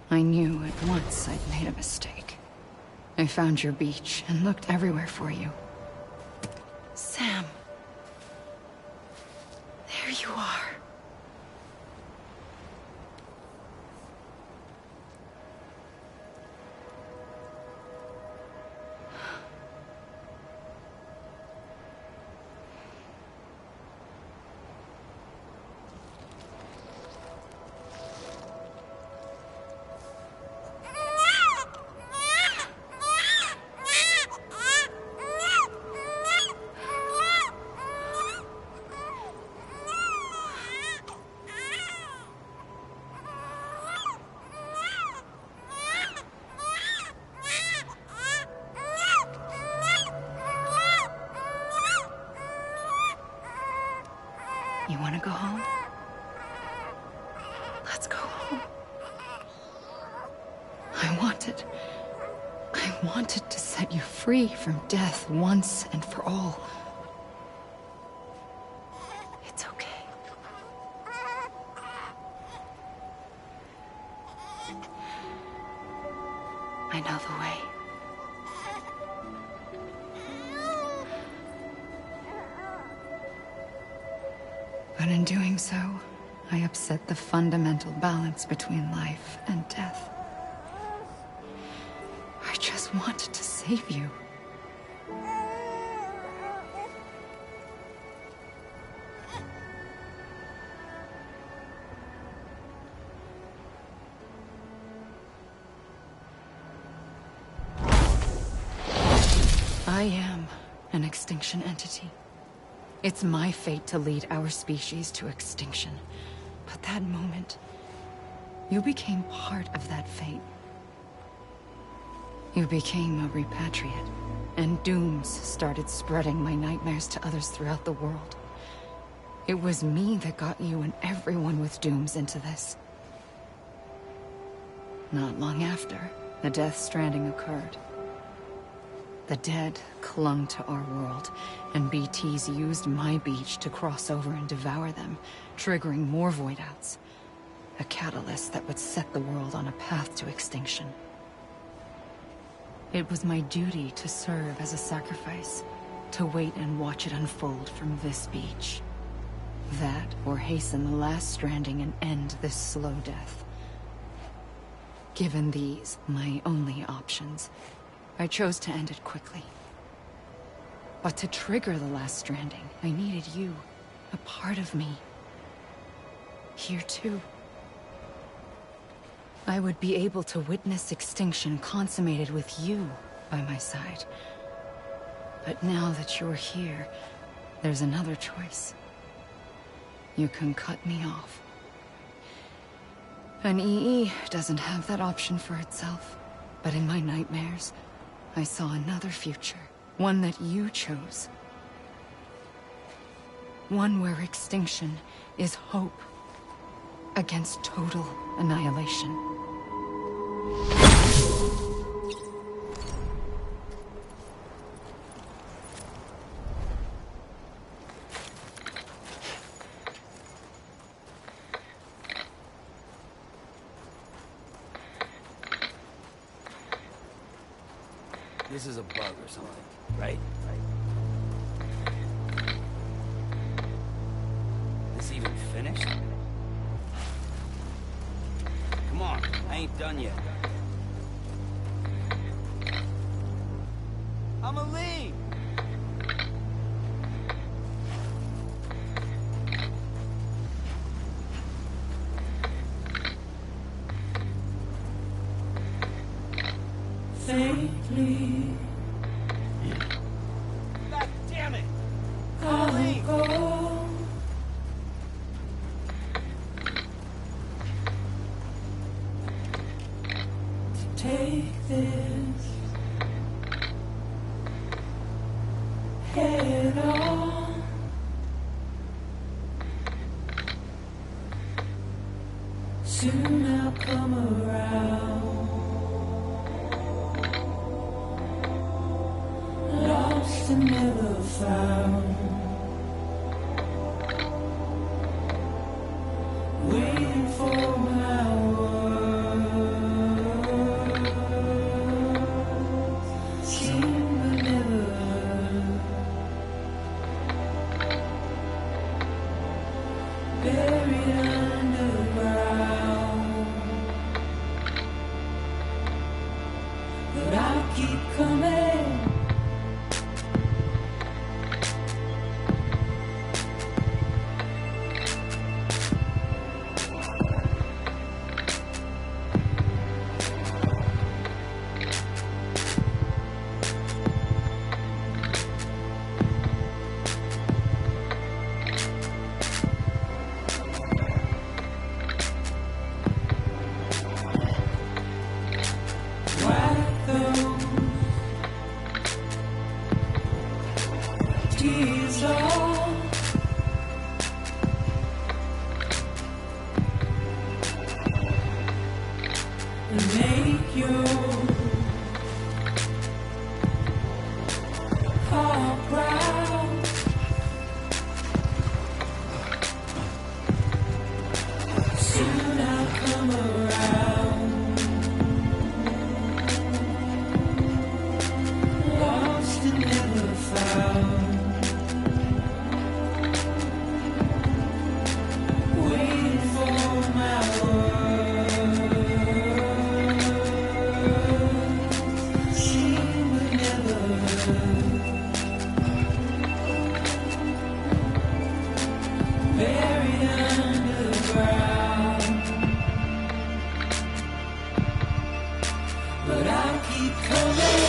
Speaker 8: I knew at once I'd made a mistake. I found your beach and looked everywhere for you. Sam. There you are. You want to go home? Let's go home. I wanted to set you free from death once and for all. It's okay. I know the way. But in doing so, I upset the fundamental balance between life and death. I just wanted to save you. I am an extinction entity. It's my fate to lead our species to extinction. But that moment, you became part of that fate. You became a repatriate, and dooms started spreading my nightmares to others throughout the world. It was me that got you and everyone with dooms into this. Not long after, the Death Stranding occurred. The dead clung to our world, and BTs used my beach to cross over and devour them, triggering more void outs. A catalyst that would set the world on a path to extinction. It was my duty to serve as a sacrifice, to wait and watch it unfold from this beach. That, or hasten the last stranding and end this slow death. Given these, my only options, I chose to end it quickly. But to trigger the last stranding, I needed you, a part of me. Here too. I would be able to witness extinction consummated with you by my side. But now that you're here, there's another choice. You can cut me off. An EE doesn't have that option for itself. But in my nightmares, I saw another future. One that you chose. One where extinction is hope against total annihilation.
Speaker 5: This is a bug or something, right? This even finished? Come on, I ain't done yet. Amelie!
Speaker 11: Faintly.
Speaker 5: God damn it!
Speaker 11: Amelie! Go. Take this head on. Soon I'll come around. Lost and never found. Waiting for my words. Seen but never heard. Buried underground. But I'll keep coming. Tears off. And make your heart proud. Soon I'll come around. Lost and never found. Waiting for my words. Seen but never heard. Buried underground. But I'll keep coming.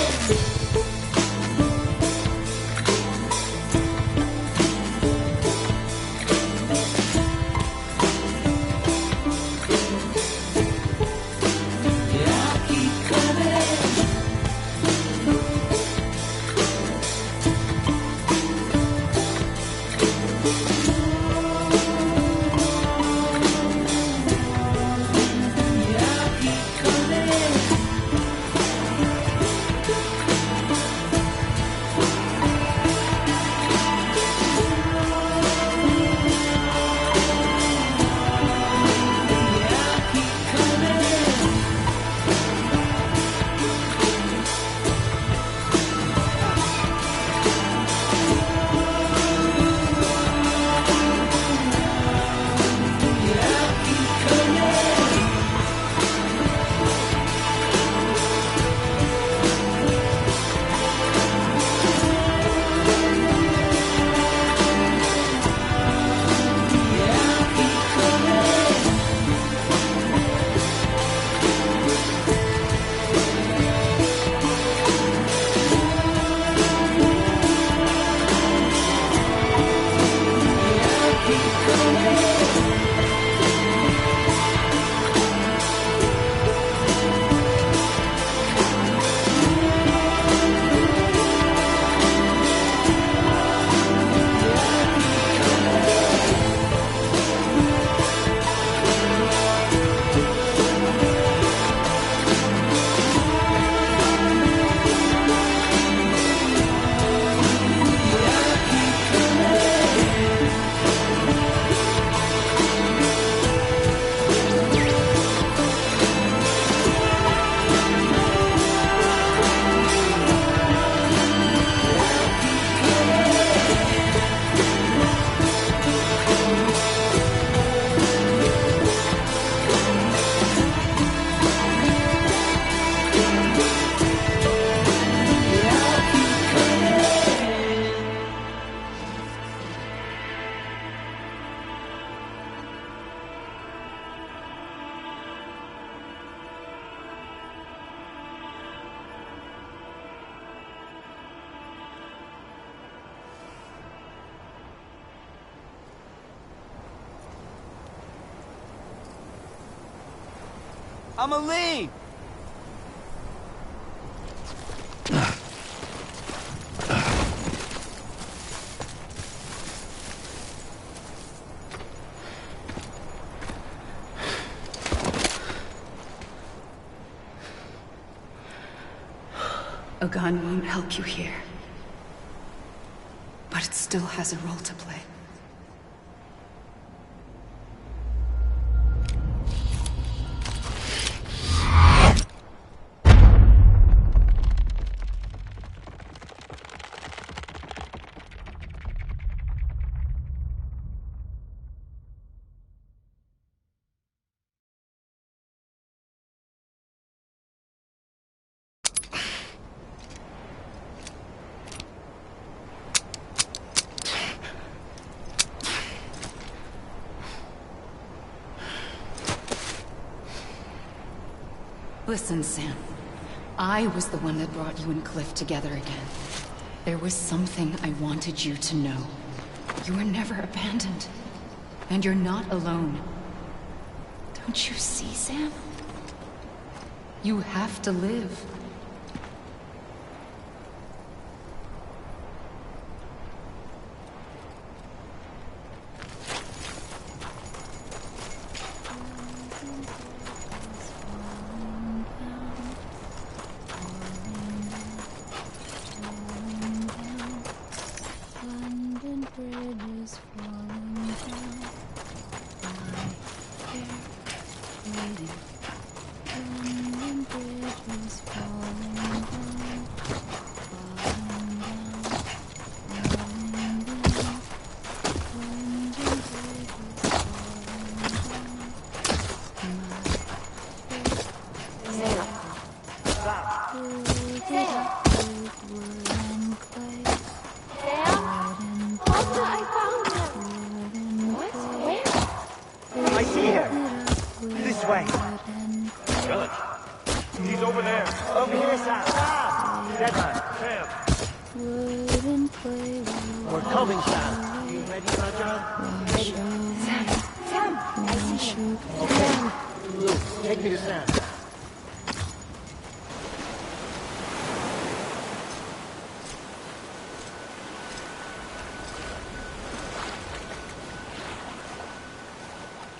Speaker 12: Amelie!
Speaker 8: A gun won't help you here. But it still has a role to play. Listen, Sam. I was the one that brought you and Cliff together again. There was something I wanted you to know. You were never abandoned. And you're not alone. Don't you see, Sam? You have to live.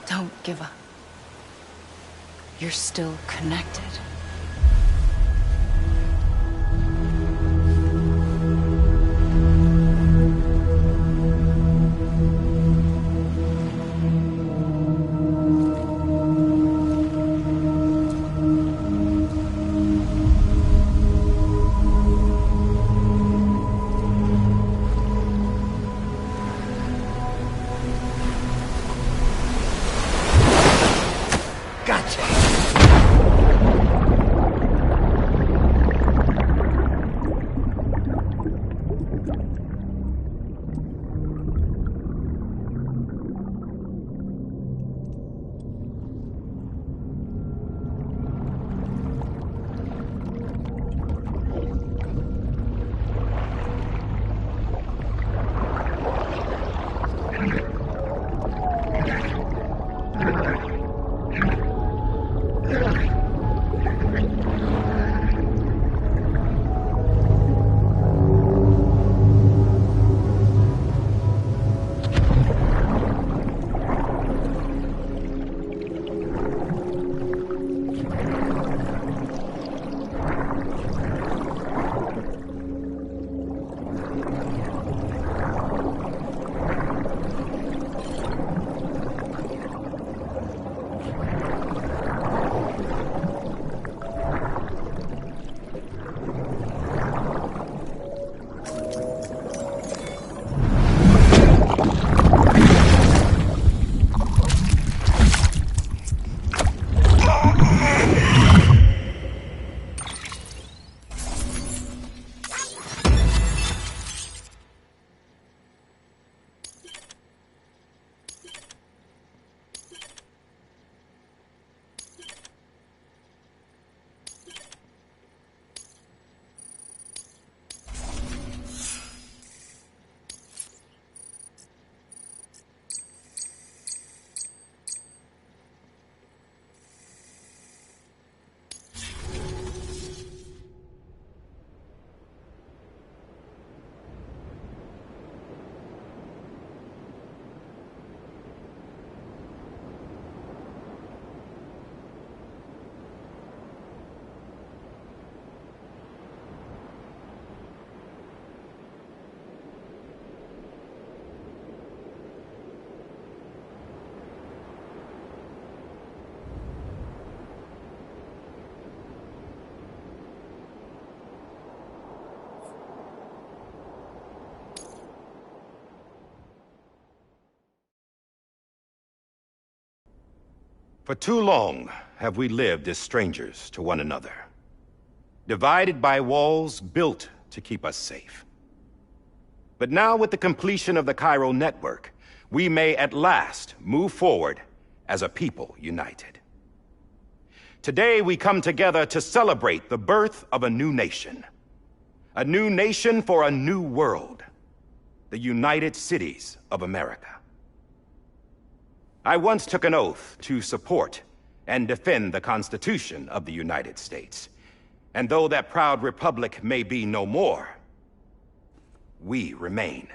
Speaker 8: Don't give up. You're still connected.
Speaker 3: Gotcha!
Speaker 12: For too long have we lived as strangers to one another, divided by walls built to keep us safe. But now, with the completion of the chiral network, we may at last move forward as a people united. Today we come together to celebrate the birth of a new nation. A new nation for a new world. The United Cities of America. I once took an oath to support and defend the Constitution of the United States. And though that proud republic may be no more, we remain.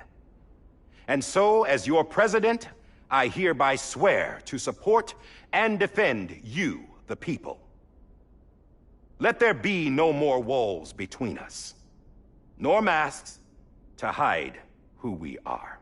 Speaker 12: And so, as your president, I hereby swear to support and defend you, the people. Let there be no more walls between us, nor masks to hide who we are.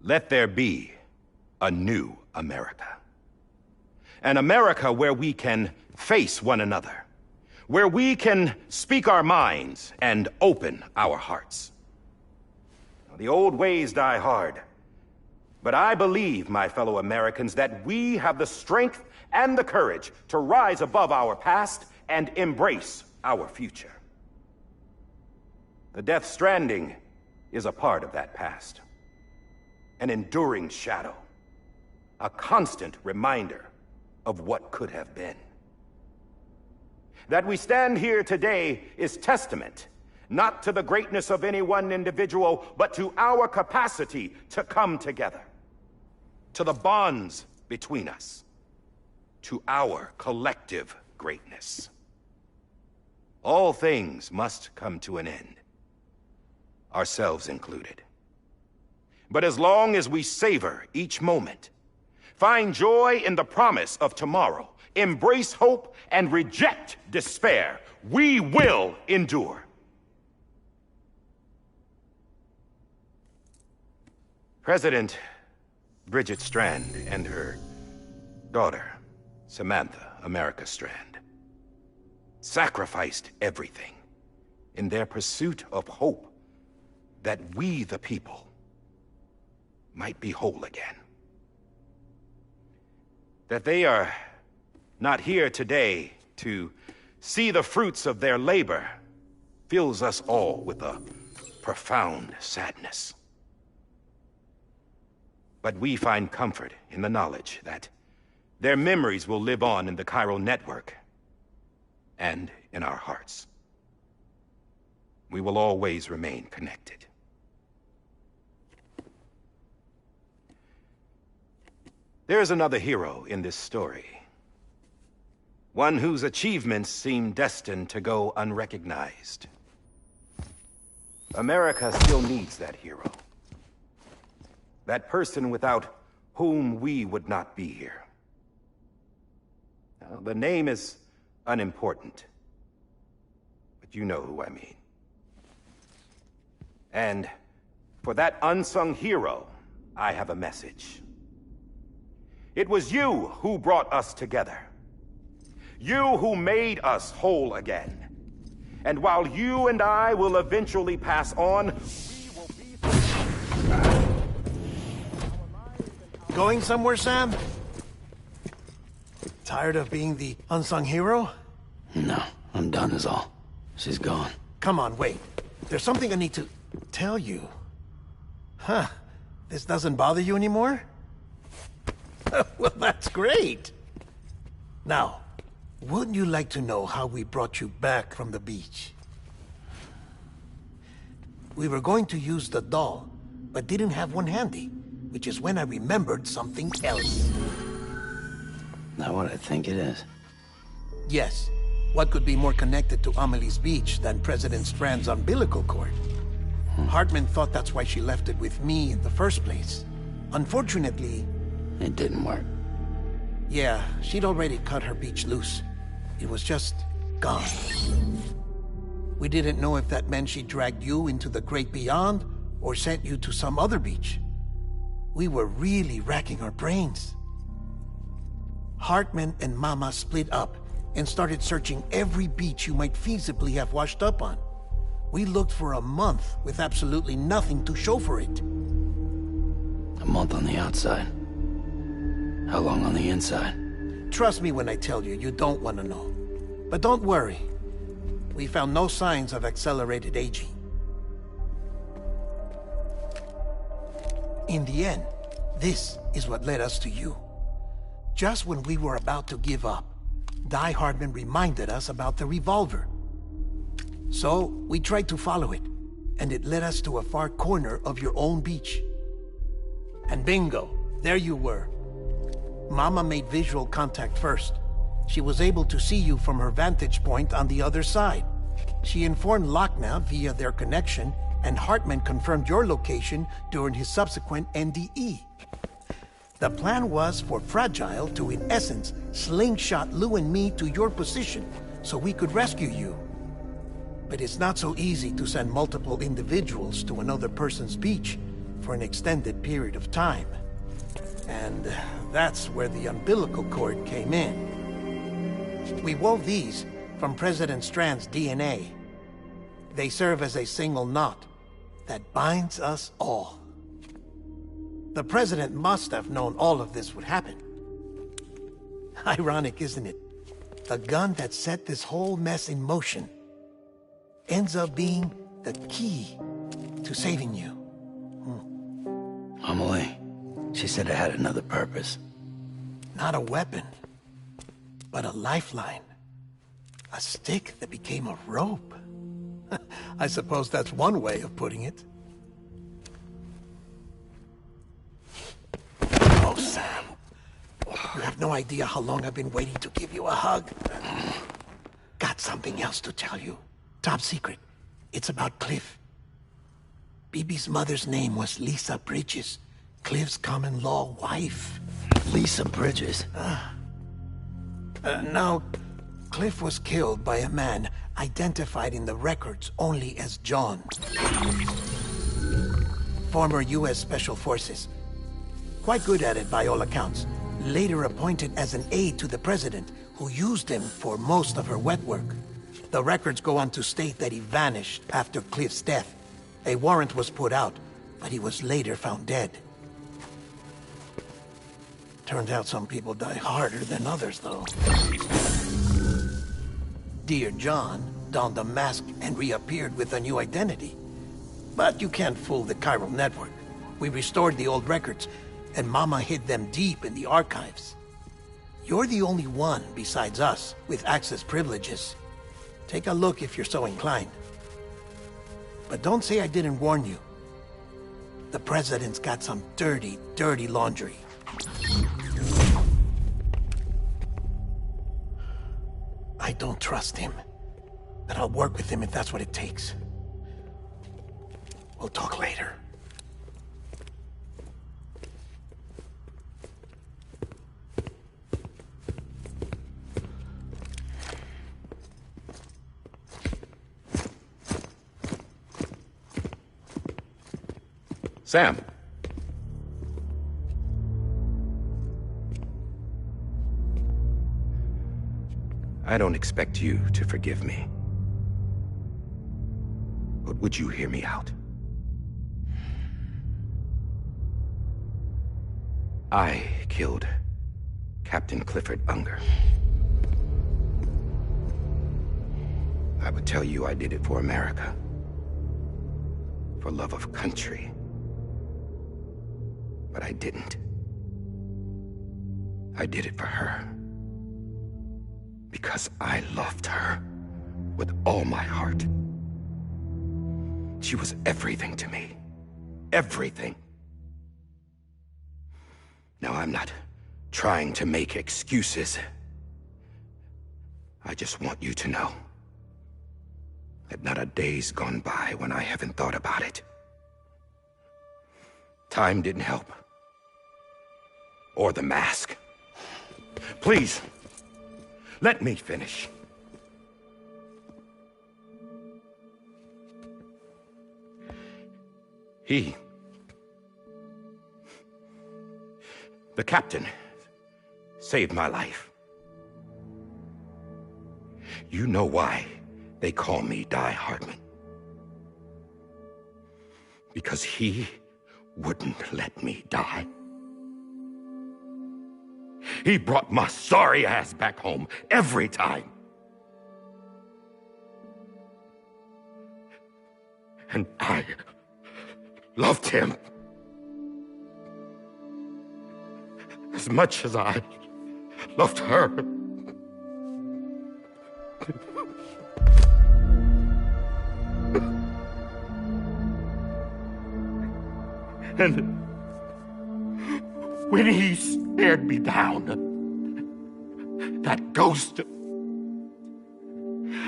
Speaker 12: Let there be a new America. An America where we can face one another, where we can speak our minds and open our hearts. The old ways die hard, but I believe, my fellow Americans, that we have the strength and the courage to rise above our past and embrace our future. The Death Stranding is a part of that past. An enduring shadow, a constant reminder of what could have been. That we stand here today is testament, not to the greatness of any one individual, but to our capacity to come together, to the bonds between us, to our collective greatness. All things must come to an end, ourselves included. But as long as we savor each moment, find joy in the promise of tomorrow, embrace hope, and reject despair, we will endure. President Bridget Strand and her daughter, Samantha America Strand, sacrificed everything in their pursuit of hope that we, the people, might be whole again. That they are not here today to see the fruits of their labor fills us all with a profound sadness. But we find comfort in the knowledge that their memories will live on in the chiral network and in our hearts. We will always remain connected. There's another hero in this story. One whose achievements seem destined to go unrecognized. America still needs that hero. That person without whom we would not be here. Now, the name is unimportant, but you know who I mean. And for that unsung hero, I have a message. It was you who brought us together. You who made us whole again. And while you and I will eventually pass on, we will be...
Speaker 7: Going somewhere, Sam? Tired of being the unsung hero?
Speaker 5: No, I'm done is all. She's gone.
Speaker 7: Come on, wait. There's something I need to tell you. Huh. This doesn't bother you anymore? Well, that's great. Now, wouldn't you like to know how we brought you back from the beach? We were going to use the doll, but didn't have one handy, which is when I remembered something else.
Speaker 5: Not what I think it is.
Speaker 7: Yes. What could be more connected to Amelie's beach than President Strand's umbilical cord? Hartman thought that's why she left it with me in the first place. Unfortunately...
Speaker 5: It didn't work.
Speaker 7: Yeah, she'd already cut her beach loose. It was just gone. We didn't know if that meant she dragged you into the great beyond, or sent you to some other beach. We were really racking our brains. Hartman and Mama split up and started searching every beach you might feasibly have washed up on. We looked for a month with absolutely nothing to show for it.
Speaker 5: A month on the outside. How long on the inside?
Speaker 7: Trust me when I tell you, you don't want to know. But don't worry. We found no signs of accelerated aging. In the end, this is what led us to you. Just when we were about to give up, Die Hardman reminded us about the revolver. So, we tried to follow it, and it led us to a far corner of your own beach. And bingo, there you were. Mama made visual contact first. She was able to see you from her vantage point on the other side. She informed Lochner via their connection, and Hartman confirmed your location during his subsequent NDE. The plan was for Fragile to, in essence, slingshot Lou and me to your position so we could rescue you. But it's not so easy to send multiple individuals to another person's beach for an extended period of time. And that's where the umbilical cord came in. We wove these from President Strand's DNA. They serve as a single knot that binds us all. The President must have known all of this would happen. Ironic, isn't it? The gun that set this whole mess in motion ends up being the key to saving you.
Speaker 5: Amelie, she said it had another purpose.
Speaker 7: Not a weapon, but a lifeline. A stick that became a rope. I suppose that's one way of putting it. Oh, Sam. You have no idea how long I've been waiting to give you a hug. Got something else to tell you. Top secret. It's about Cliff. Bibi's mother's name was Lisa Bridges, Cliff's common-law wife.
Speaker 5: Lisa Bridges?
Speaker 7: Now, Cliff was killed by a man identified in the records only as John. Former U.S. Special Forces. Quite good at it by all accounts. Later appointed as an aide to the president, who used him for most of her wet work. The records go on to state that he vanished after Cliff's death. A warrant was put out, but he was later found dead. Turned out some people die harder than others, though. Dear John donned a mask and reappeared with a new identity. But you can't fool the chiral network. We restored the old records, and Mama hid them deep in the archives. You're the only one, besides us, with access privileges. Take a look if you're so inclined. But don't say I didn't warn you. The President's got some dirty, dirty laundry. I don't trust him, but I'll work with him if that's what it takes. We'll talk later.
Speaker 12: Sam. I don't expect you to forgive me. But would you hear me out? I killed Captain Clifford Unger. I would tell you I did it for America. For love of country. But I didn't. I did it for her. Because I loved her with all my heart. She was everything to me. Everything. Now, I'm not trying to make excuses. I just want you to know that not a day's gone by when I haven't thought about it. Time didn't help. Or the mask. Please, let me finish. The captain saved my life. You know why they call me Die Hardman. Because he wouldn't let me die. He brought my sorry ass back home every time. And I loved him as much as I loved her. And when he stared me down, that ghost,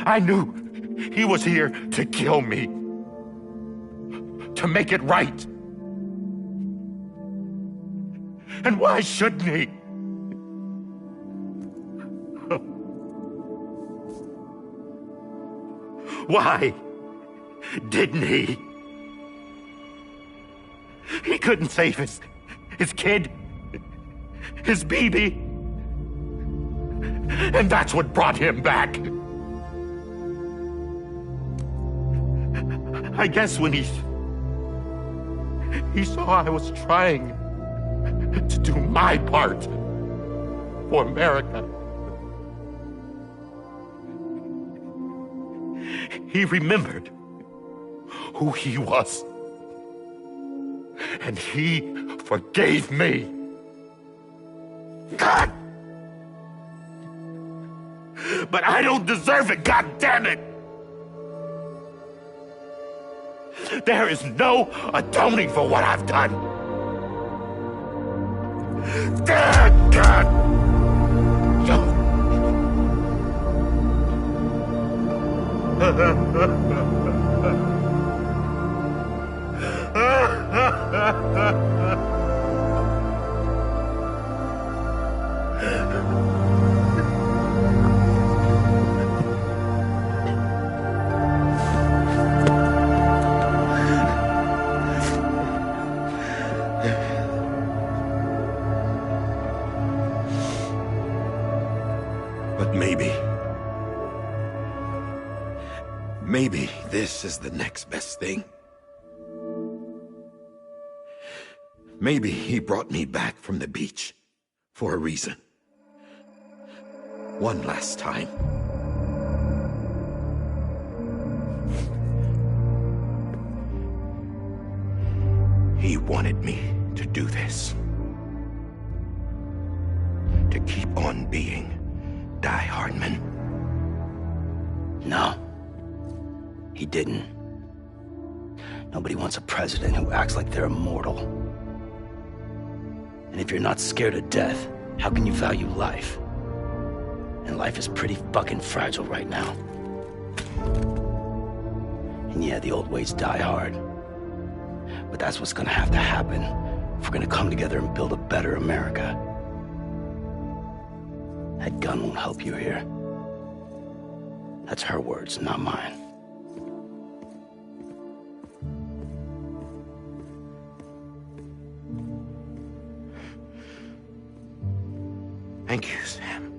Speaker 12: I knew he was here to kill me, to make it right. And why shouldn't he? Why didn't he? He couldn't save his kid, his baby. And that's what brought him back. I guess when he saw I was trying to do my part for America, he remembered who he was. And he forgave me. God! But I don't deserve it, God damn it! There is no atoning for what I've done. God! But maybe this is the next best thing. Maybe he brought me back from the beach for a reason. One last time. He wanted me to do this. To keep on being Die Hardman.
Speaker 5: No. He didn't. Nobody wants a president who acts like they're immortal. And if you're not scared of death, how can you value life? And life is pretty fucking fragile right now. And yeah, the old ways die hard. But that's what's gonna have to happen if we're gonna come together and build a better America. That gun won't help you here. That's her words, not mine.
Speaker 12: Thank you, Sam.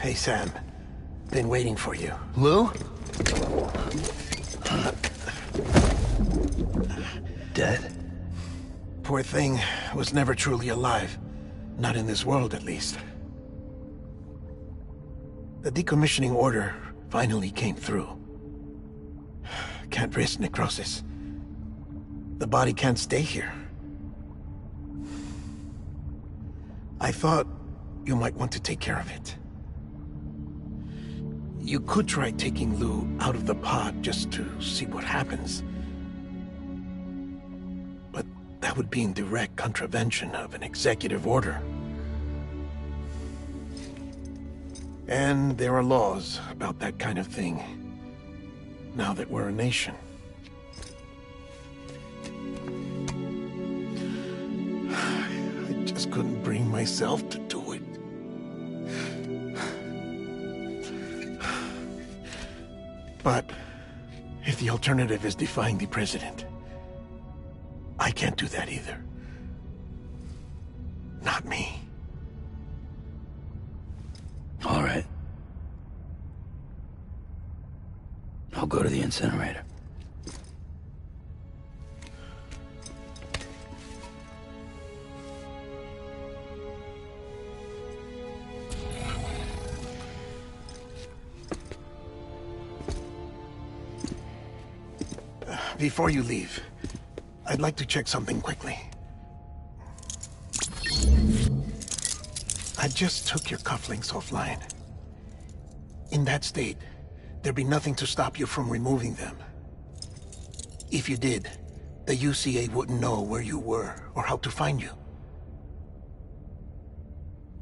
Speaker 7: Hey, Sam. Been waiting for you.
Speaker 9: Lou?
Speaker 5: Dead?
Speaker 7: Poor thing was never truly alive. Not in this world, at least. The decommissioning order finally came through. Can't risk necrosis. The body can't stay here. I thought you might want to take care of it. You could try taking Lou out of the pod just to see what happens. But that would be in direct contravention of an executive order. And there are laws about that kind of thing, now that we're a nation. couldn't bring myself to do it. But if the alternative is defying the president, I can't do that either. Not me.
Speaker 5: All right. I'll go to the incinerator.
Speaker 7: Before you leave, I'd like to check something quickly. I just took your cufflinks offline. In that state, there'd be nothing to stop you from removing them. If you did, the UCA wouldn't know where you were or how to find you.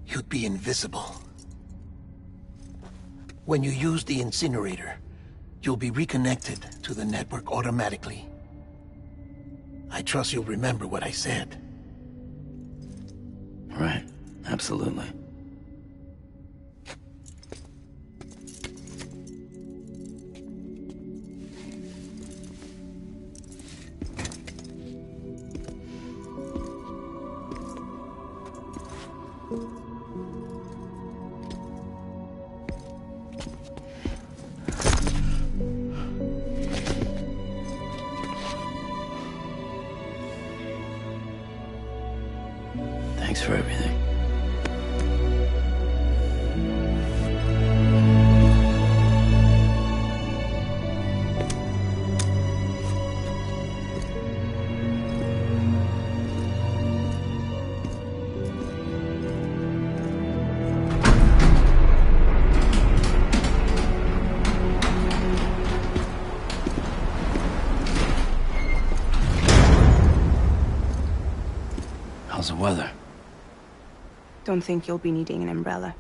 Speaker 7: You'd be invisible. When you use the incinerator, you'll be reconnected to the network automatically. I trust you'll remember what I said.
Speaker 5: Right. Absolutely. Thanks for everything. How's the weather?
Speaker 6: Don't think you'll be needing an umbrella.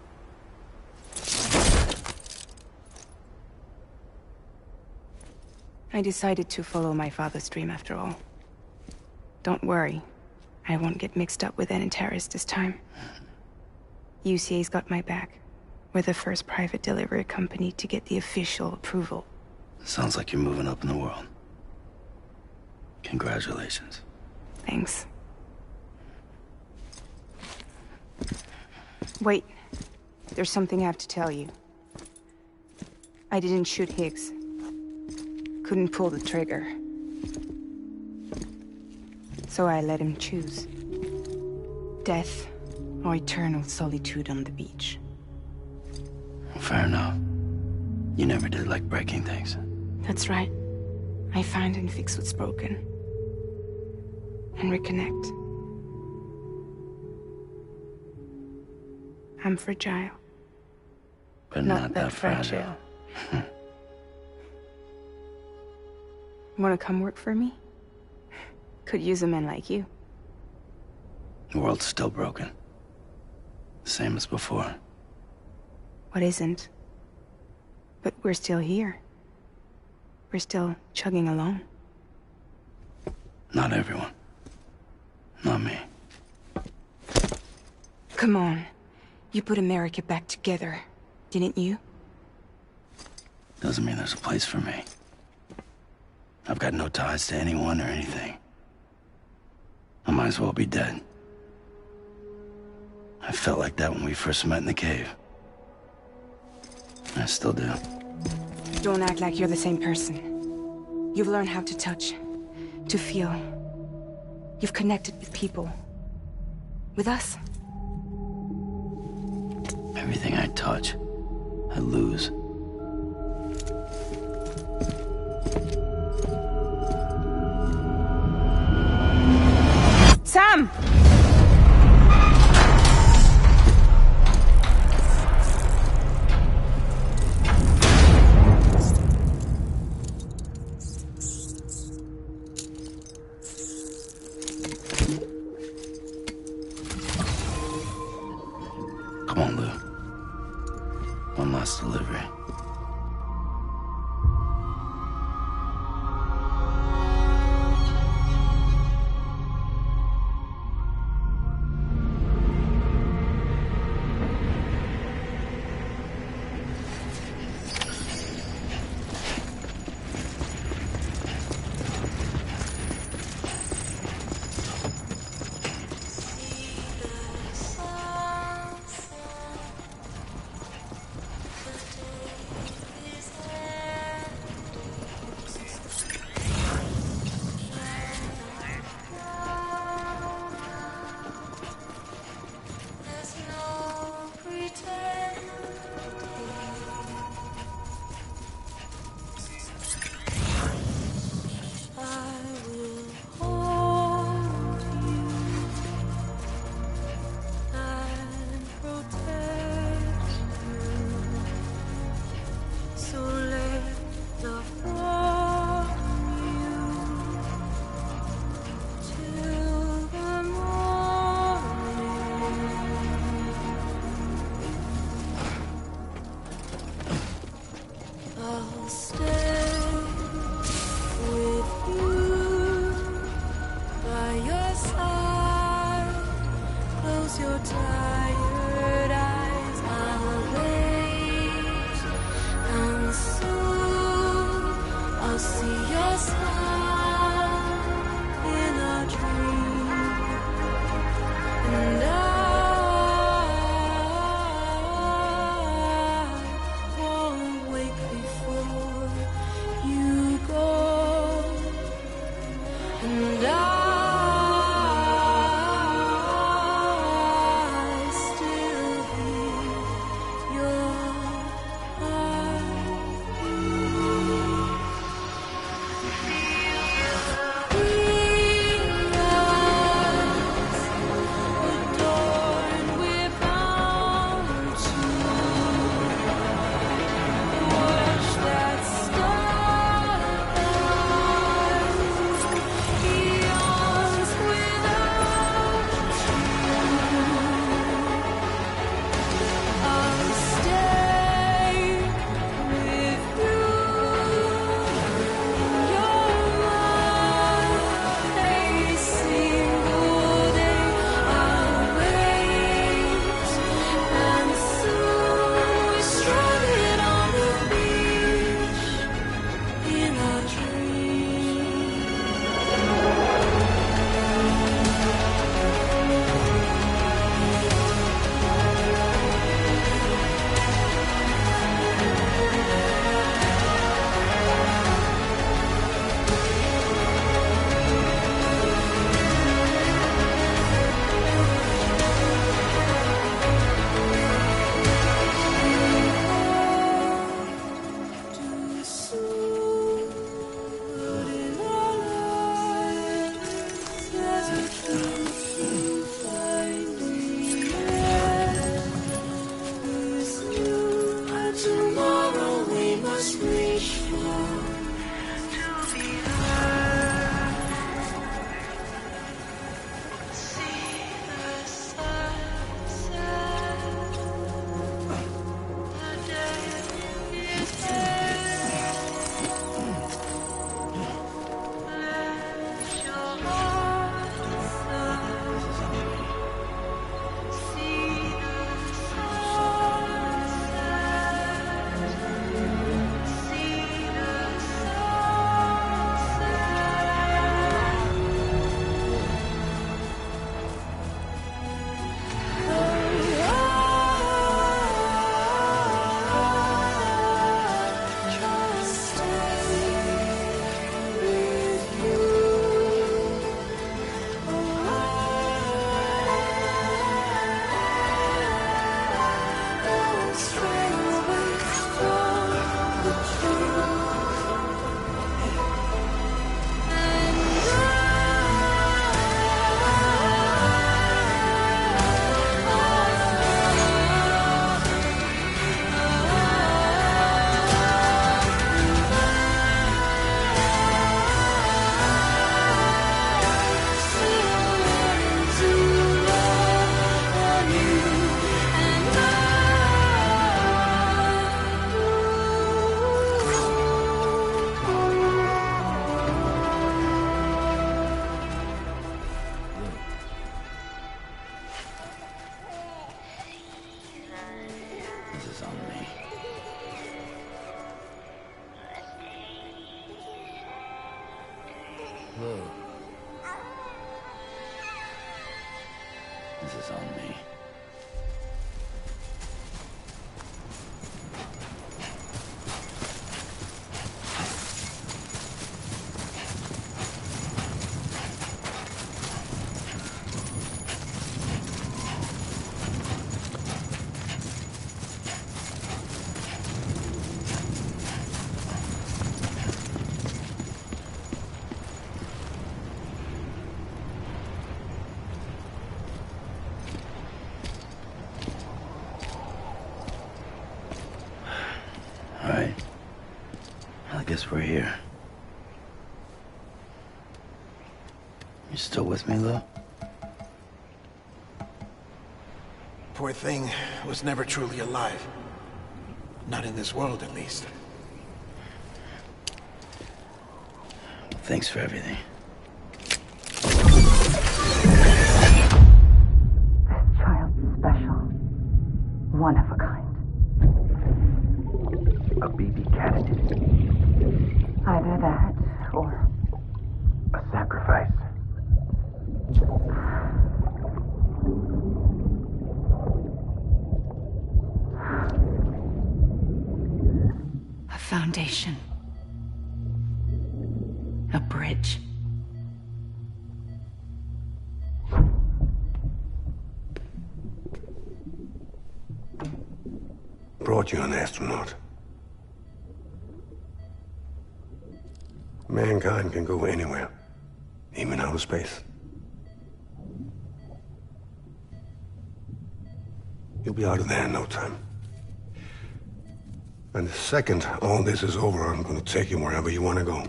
Speaker 6: I decided to follow my father's dream after all. Don't worry. I won't get mixed up with any terrorists this time. UCA's got my back. We're the first private delivery company to get the official approval.
Speaker 5: Sounds like you're moving up in the world. Congratulations.
Speaker 6: Thanks. Wait. There's something I have to tell you. I didn't shoot Higgs. Couldn't pull the trigger. So I let him choose. Death or eternal solitude on the beach.
Speaker 5: Fair enough. You never did like breaking things.
Speaker 6: That's right. I find and fix what's broken. And reconnect. I'm fragile.
Speaker 5: But not that fragile.
Speaker 6: Wanna come work for me? Could use a man like you.
Speaker 5: The world's still broken. Same as before.
Speaker 6: What isn't? But we're still here. We're still chugging along.
Speaker 5: Not everyone. Not me.
Speaker 6: Come on. You put America back together, didn't you?
Speaker 5: Doesn't mean there's a place for me. I've got no ties to anyone or anything. I might as well be dead. I felt like that when we first met in the cave. I still do.
Speaker 6: Don't act like you're the same person. You've learned how to touch, to feel. You've connected with people. With us.
Speaker 5: Everything I touch, I lose.
Speaker 6: Sam!
Speaker 5: Come on, Lou. One last delivery.
Speaker 4: I'll stay with you by your side. Close your tired eyes. I'll wait, and soon I'll see your smile in a dream, and I won't wake before you go, and I still hear your heartbeat. Adorned, we're bound to watch that starlight eons without you. I'll stay with you. You're mine, a single day. I'll wait, and soon we're stranded on the beach in a dream. Too soon, but in our lives there's a chance to find the end. This new tomorrow we must reach for to be heard. See the sunset. The day is here. Let your heart see the sunset. See the sunset. Just stay with you. Don't stray away from the truth. And
Speaker 5: This is on me. This is on me. All right. I guess we're here. You still with me, Lou?
Speaker 7: Poor thing was never truly alive. Not in this world, at least.
Speaker 5: Thanks for everything.
Speaker 13: Child's special. One of a kind.
Speaker 14: A baby candidate.
Speaker 13: Either that, or
Speaker 14: A sacrifice.
Speaker 8: A foundation. A bridge.
Speaker 1: Brought you an astronaut. Mankind can go anywhere, even outer space. You'll be out of there in no time. And the second all this is over, I'm gonna take you wherever you want to go.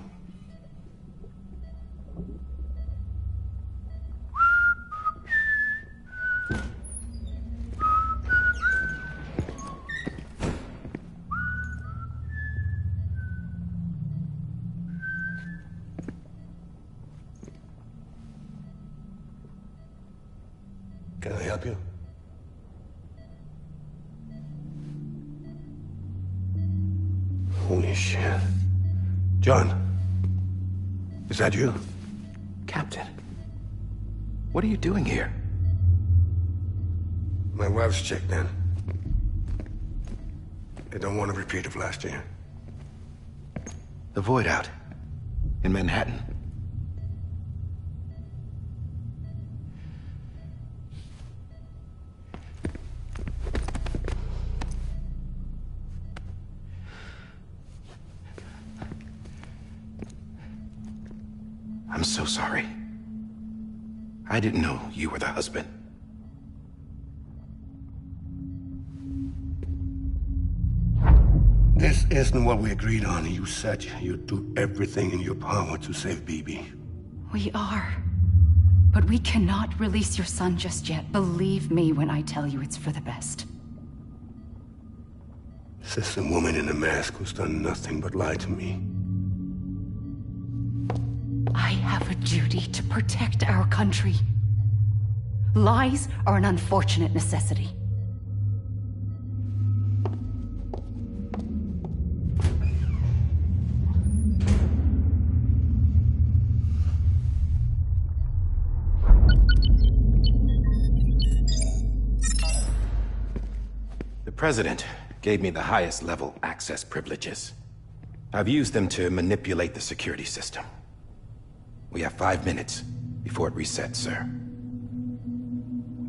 Speaker 1: Can I help you? Holy shit. John, is that you?
Speaker 14: Captain, what are you doing here?
Speaker 1: My wife's checked in. They don't want a repeat of last year.
Speaker 14: The Void out. In Manhattan. I'm so sorry. I didn't know you were the husband.
Speaker 1: This isn't what we agreed on. You said you'd do everything in your power to save BB.
Speaker 8: We are. But we cannot release your son just yet. Believe me when I tell you it's for the best.
Speaker 1: This is a woman in a mask who's done nothing but lie to me.
Speaker 8: I have a duty to protect our country. Lies are an unfortunate necessity.
Speaker 12: The President gave me the highest level access privileges. I've used them to manipulate the security system. We have 5 minutes before it resets, sir.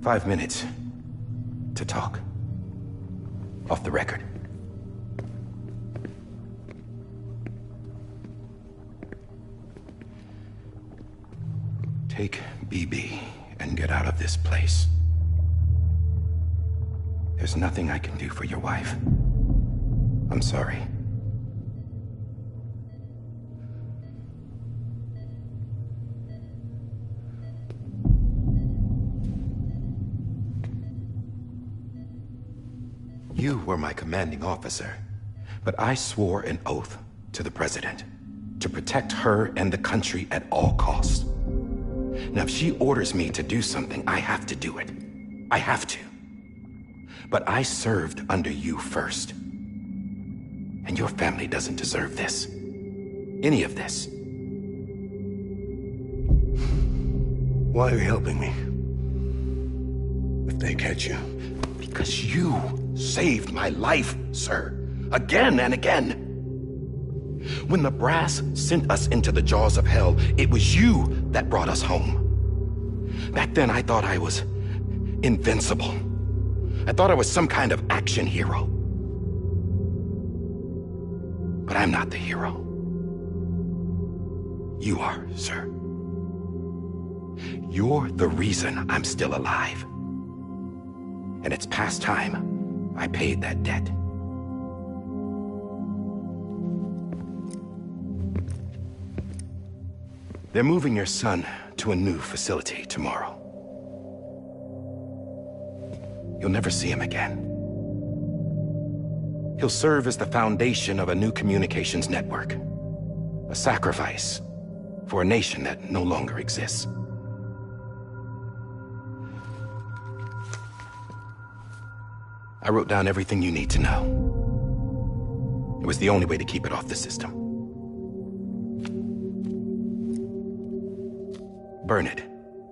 Speaker 12: 5 minutes to talk. Off the record. Take BB and get out of this place. There's nothing I can do for your wife. I'm sorry. You were my commanding officer, but I swore an oath to the President to protect her and the country at all costs. Now, if she orders me to do something, I have to do it. I have to. But I served under you first. And your family doesn't deserve this. Any of this.
Speaker 1: Why are you helping me? If they catch you.
Speaker 12: Because you saved my life, sir. Again and again. When the brass sent us into the jaws of hell, it was you that brought us home. Back then, I thought I was invincible. I thought I was some kind of action hero. But I'm not the hero. You are, sir. You're the reason I'm still alive. And it's past time I paid that debt. They're moving your son to a new facility tomorrow. You'll never see him again. He'll serve as the foundation of a new communications network. A sacrifice
Speaker 14: for a nation that no longer exists. I wrote down everything you need to know. It was the only way to keep it off the system. Burn it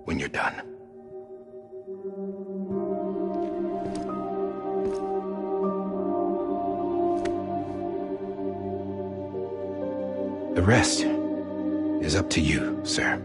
Speaker 14: when you're done. The rest is up to you, sir.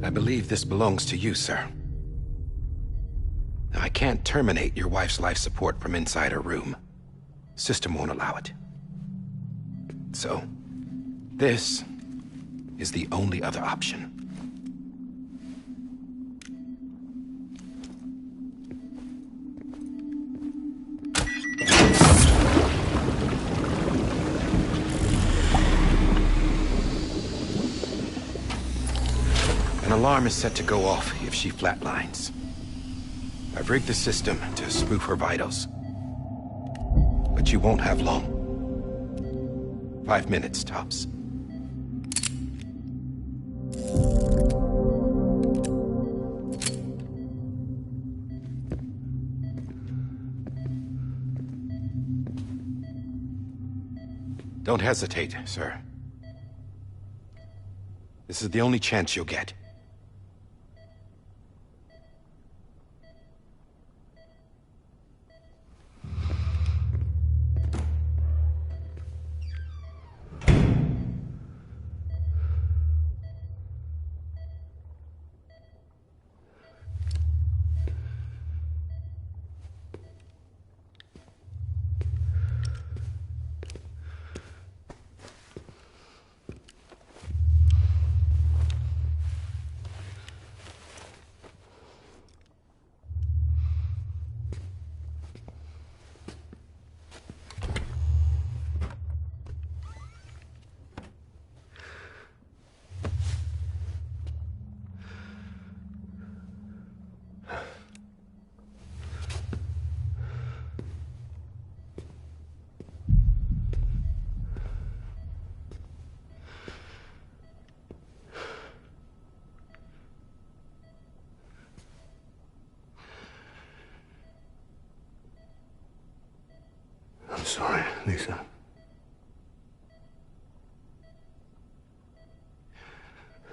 Speaker 14: I believe this belongs to you, sir. Now, I can't terminate your wife's life support from inside her room. System won't allow it. So, this is the only other option. An alarm is set to go off if she flatlines. I've rigged the system to spoof her vitals. But you won't have long. 5 minutes, tops. Don't hesitate, sir. This is the only chance you'll get.
Speaker 1: I'm sorry, Lisa.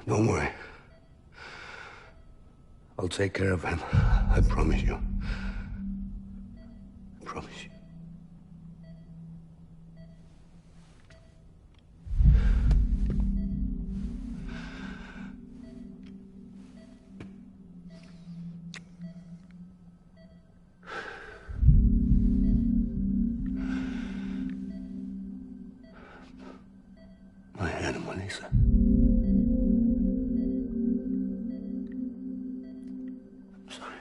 Speaker 1: Don't worry. I'll take care of him. I promise you. I promise you. My animal, Lisa. I'm sorry.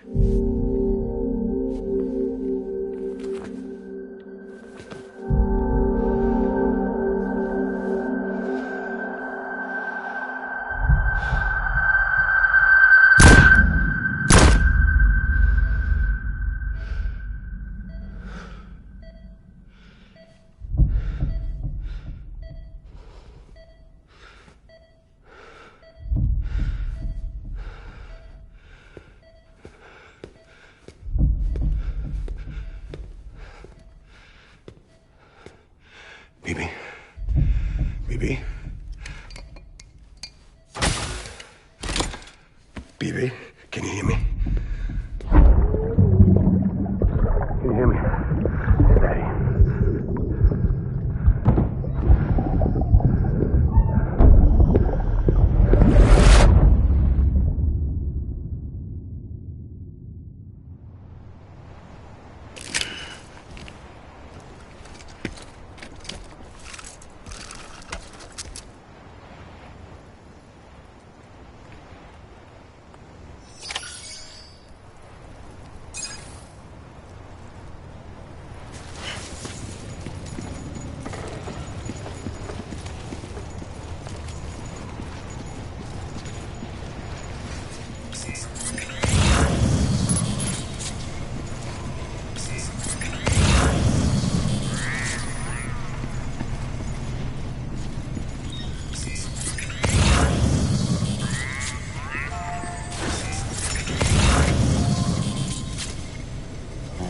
Speaker 1: Bibi. Bibi. Bibi, can you hear me? Can you hear me? Steady.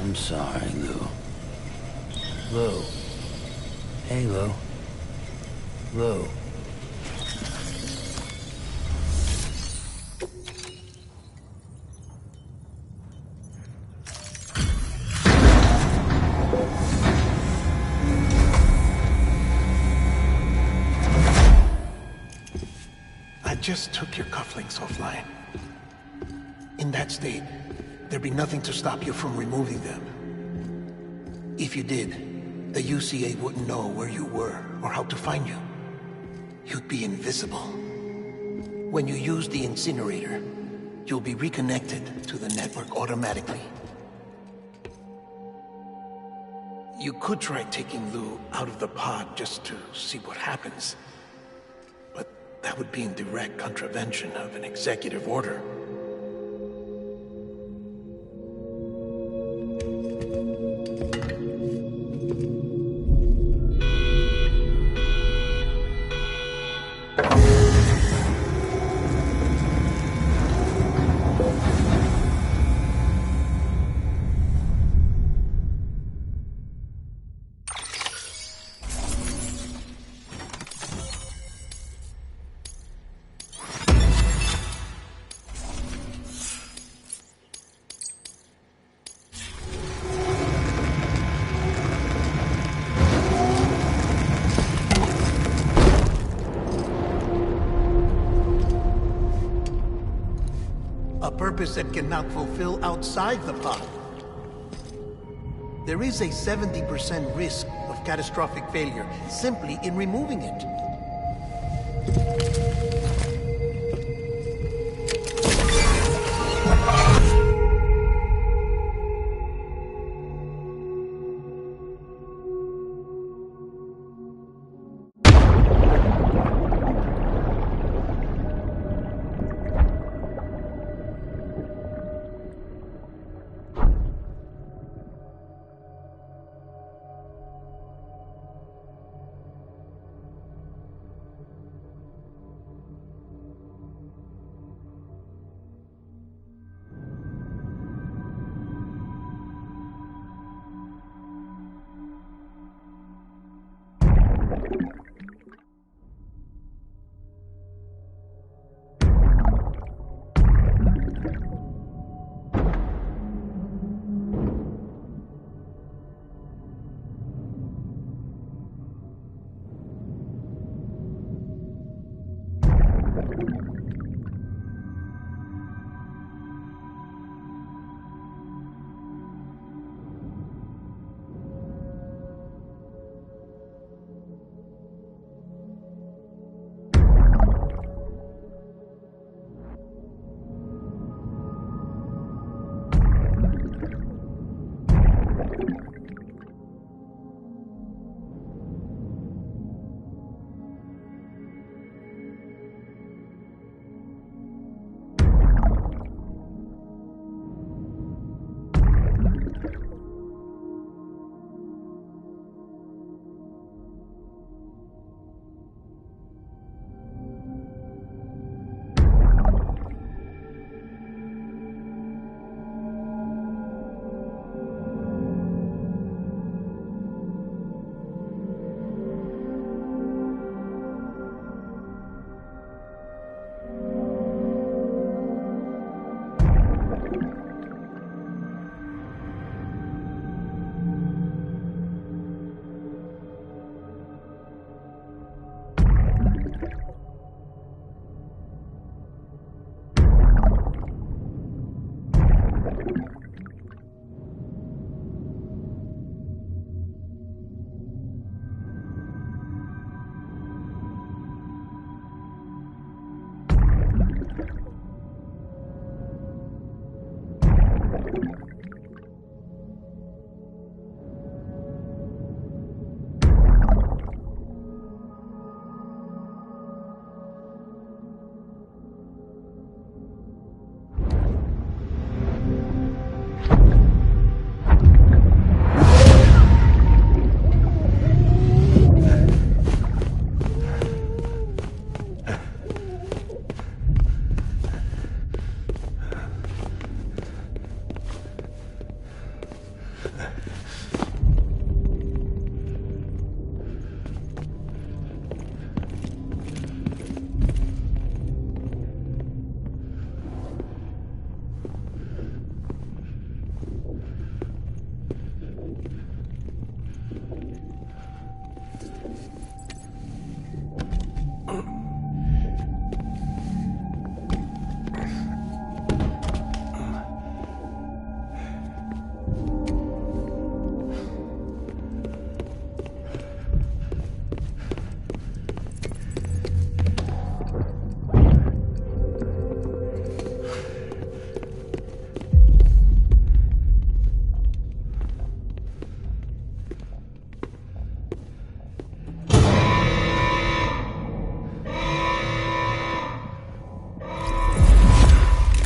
Speaker 5: I'm sorry, Lou. Lou. Hey, Lou. Lou.
Speaker 7: I just took your cufflinks offline. In that state, there'd be nothing to stop you from removing them. If you did, the UCA wouldn't know where you were or how to find you. You'd be invisible. When you use the incinerator, you'll be reconnected to the network automatically. You could try taking Lou out of the pod just to see what happens. But that would be in direct contravention of an executive order. A purpose that cannot fulfill outside the pod. There is a 70% risk of catastrophic failure simply in removing it.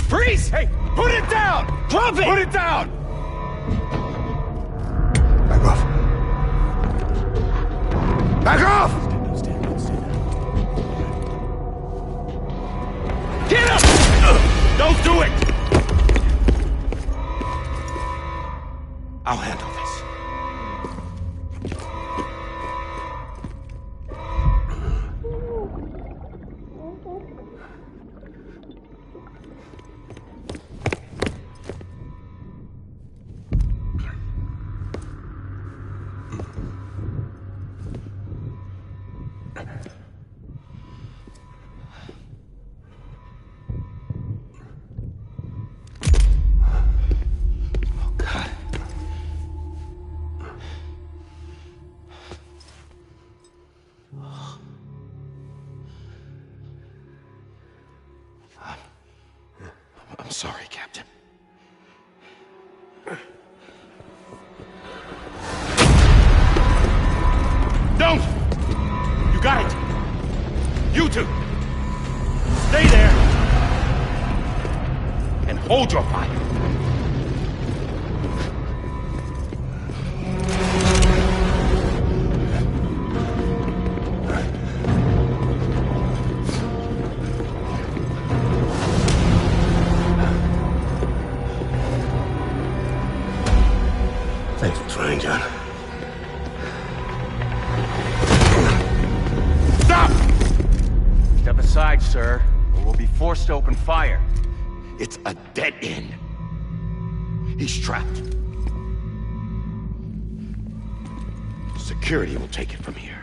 Speaker 12: Freeze! Hey, put it down! Drop it! Put it down!
Speaker 1: Back off. Back off!
Speaker 12: Get up! Don't do it! I'll handle this. I'm sorry, Captain. Don't! You got it! You two! Stay there! And hold your fire!
Speaker 1: Thanks for trying, John.
Speaker 12: Stop! Step aside, sir, or we'll be forced to open fire.
Speaker 14: It's a dead end. He's trapped. Security will take it from here.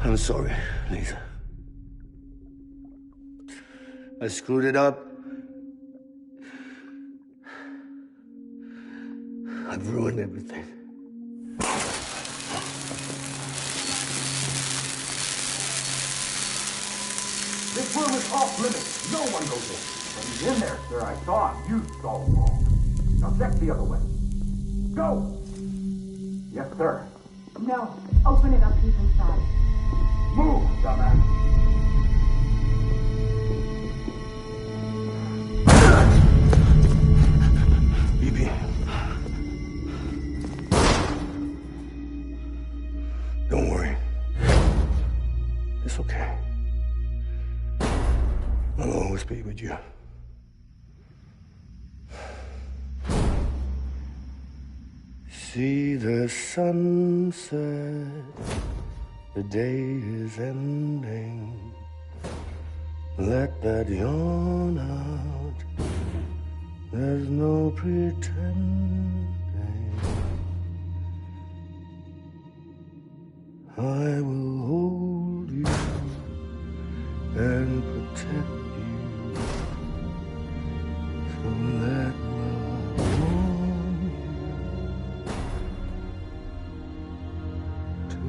Speaker 1: I'm sorry, Lisa. I screwed it up. I've ruined everything.
Speaker 15: This room is off limits. No one goes in. But he's in there, sir. I saw him. You saw him wrong. Now check the other way. Go! Yes, sir.
Speaker 13: No. Open it up. He's inside.
Speaker 15: Move, dumbass.
Speaker 1: BB. Don't worry. It's okay. I'll always be with you. See the sunset, the day is ending. Let that yawn out, there's no pretending. I will hold you and protect you, so let love warm you till the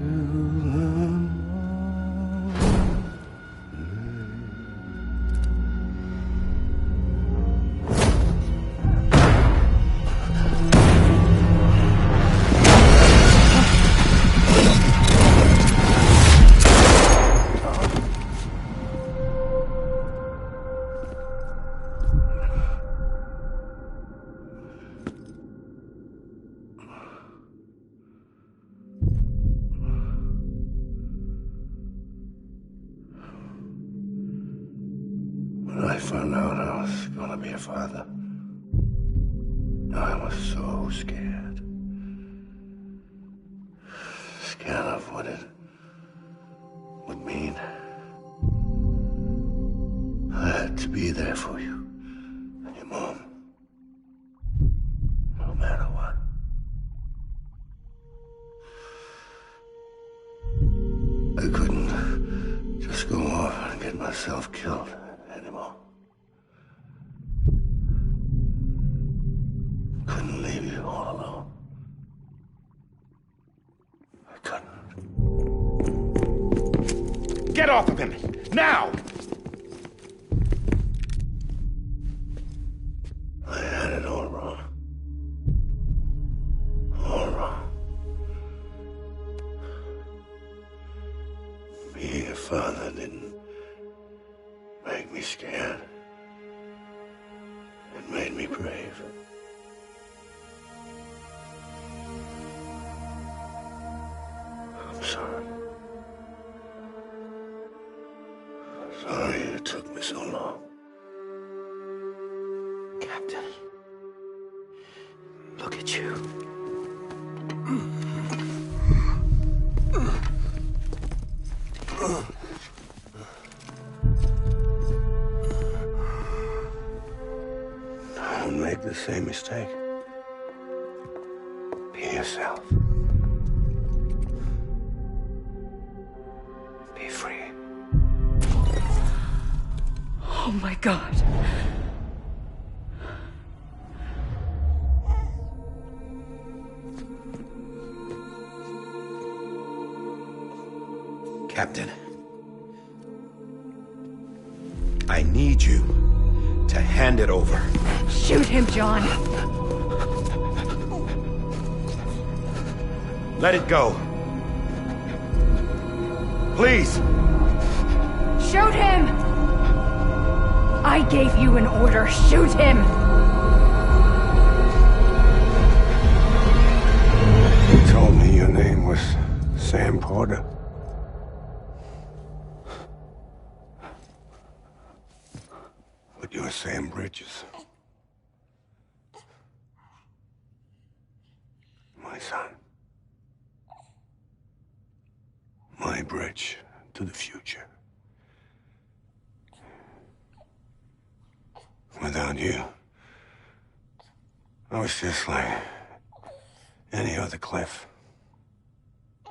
Speaker 1: When I found out I was gonna be a father, I was so scared. Scared of what it would mean. I had to be there for you and your mom, no matter what. I couldn't just go off and get myself killed anymore. Couldn't leave you all alone. I couldn't.
Speaker 12: Get off of him! Now!
Speaker 1: I had it all wrong. All wrong. Being a father didn't make me scared. It made me brave. I'm sorry. Sorry it took me so long.
Speaker 5: Captain, look at you.
Speaker 1: Don't make the same mistake. Be yourself. Be free.
Speaker 8: Oh my God.
Speaker 14: Captain, I need you to hand it over.
Speaker 8: Shoot him, John.
Speaker 12: Let it go. Please.
Speaker 8: Shoot him! I gave you an order. Shoot him!
Speaker 1: You told me your name was Sam Porter. But you're Sam Bridges. My son. My bridge to the future. Without you, I was just like any other Cliff. A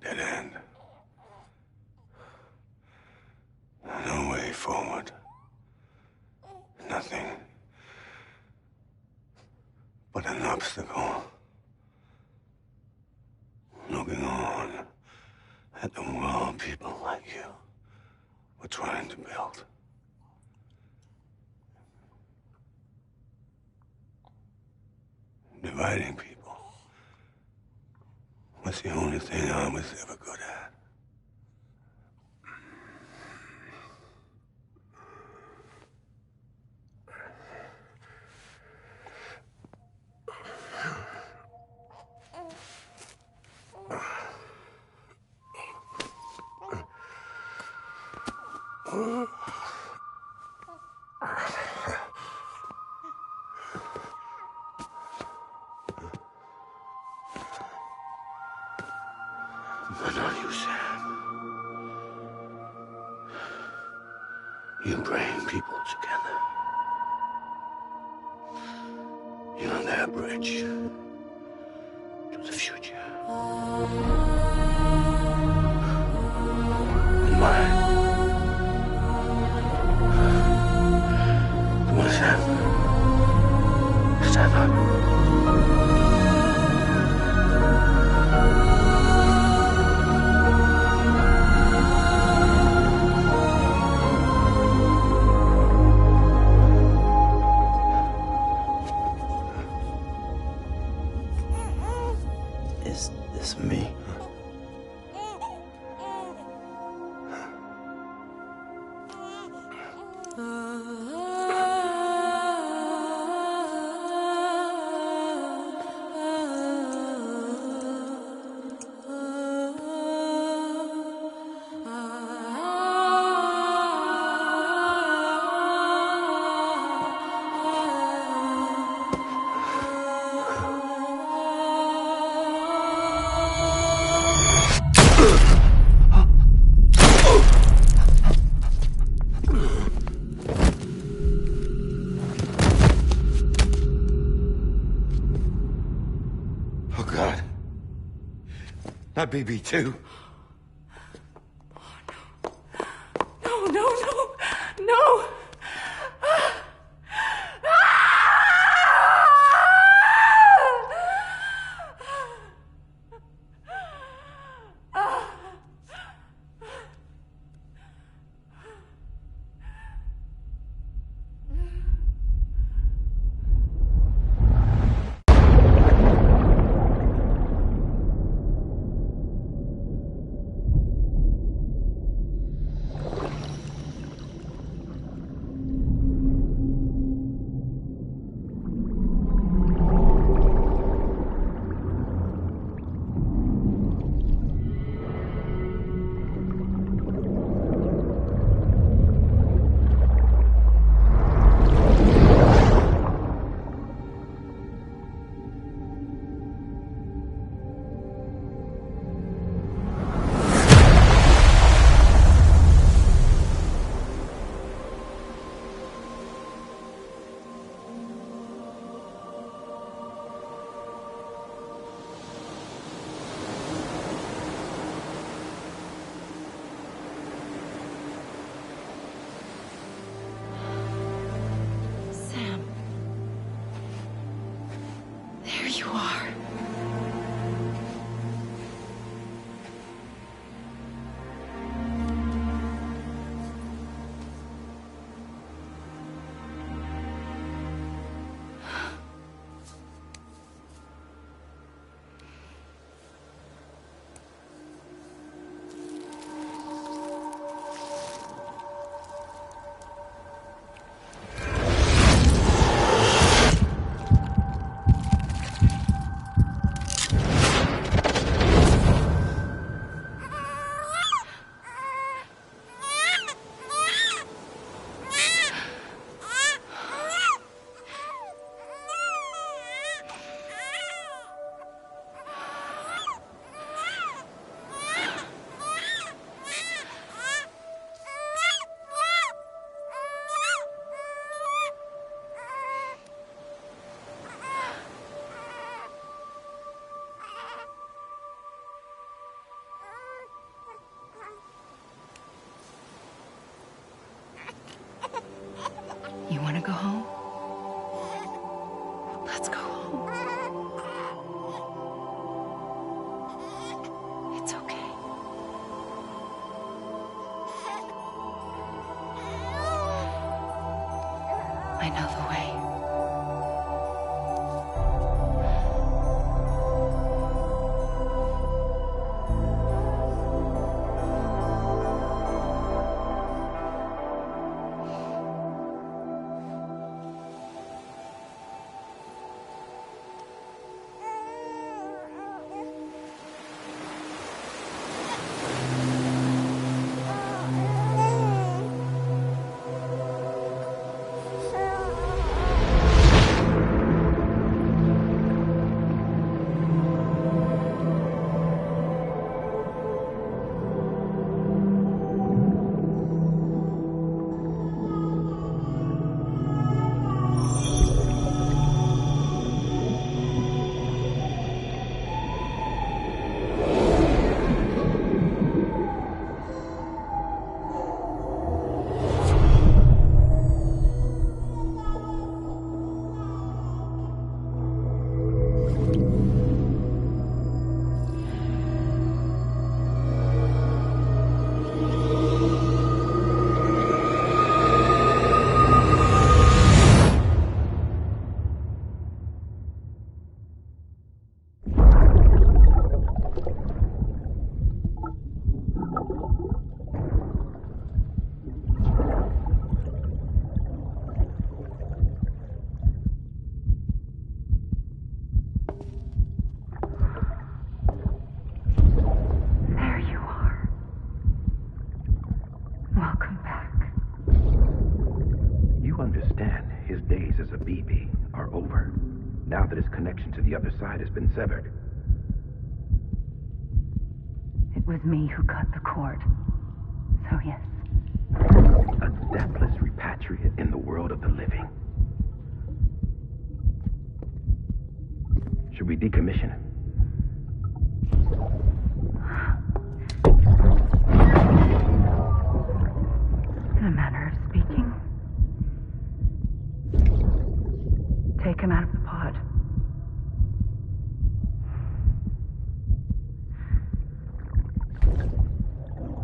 Speaker 1: dead end. No way forward. Nothing but an obstacle. Looking on at the world people like you were trying to build. Divided
Speaker 16: fighting people was the only thing I was ever good at. But not you, Sam. You bring people together. You're on that bridge to the future. And mine. Come on, Sam. Stand up.
Speaker 5: Is this me?
Speaker 16: Oh, God. Not BB2.
Speaker 4: No, no, no, no!
Speaker 8: Sam. There you are.
Speaker 1: side has been severed.
Speaker 13: It was me who cut the cord. So yes.
Speaker 1: A deathless repatriate in the world of the living. Should we decommission it?
Speaker 13: In a manner of speaking. Take him out of the pod.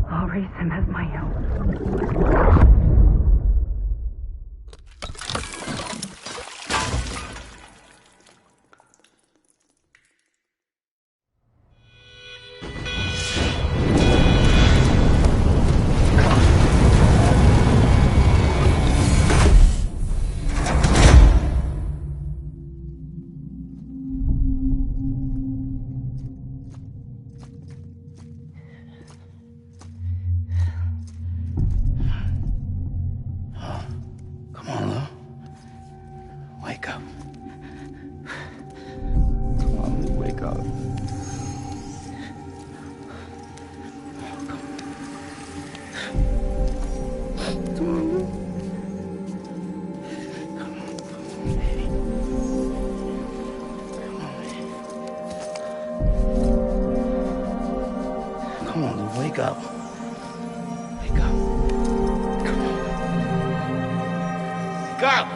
Speaker 13: I'll raise him as my own.
Speaker 5: Come on, Lou. Wake up. Come on, Lou, wake up. Come on, Lou. Come on, Lou, wake up. Wake up. Come on. Wake up!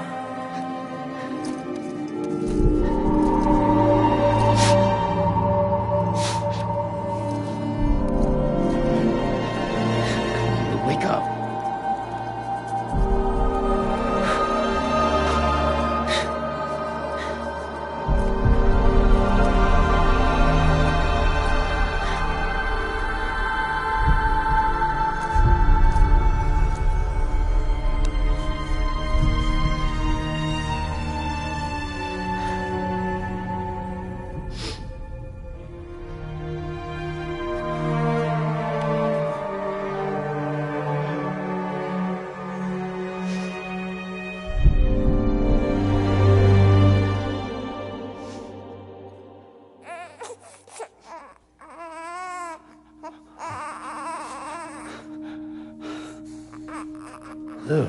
Speaker 5: Wake up. Lou.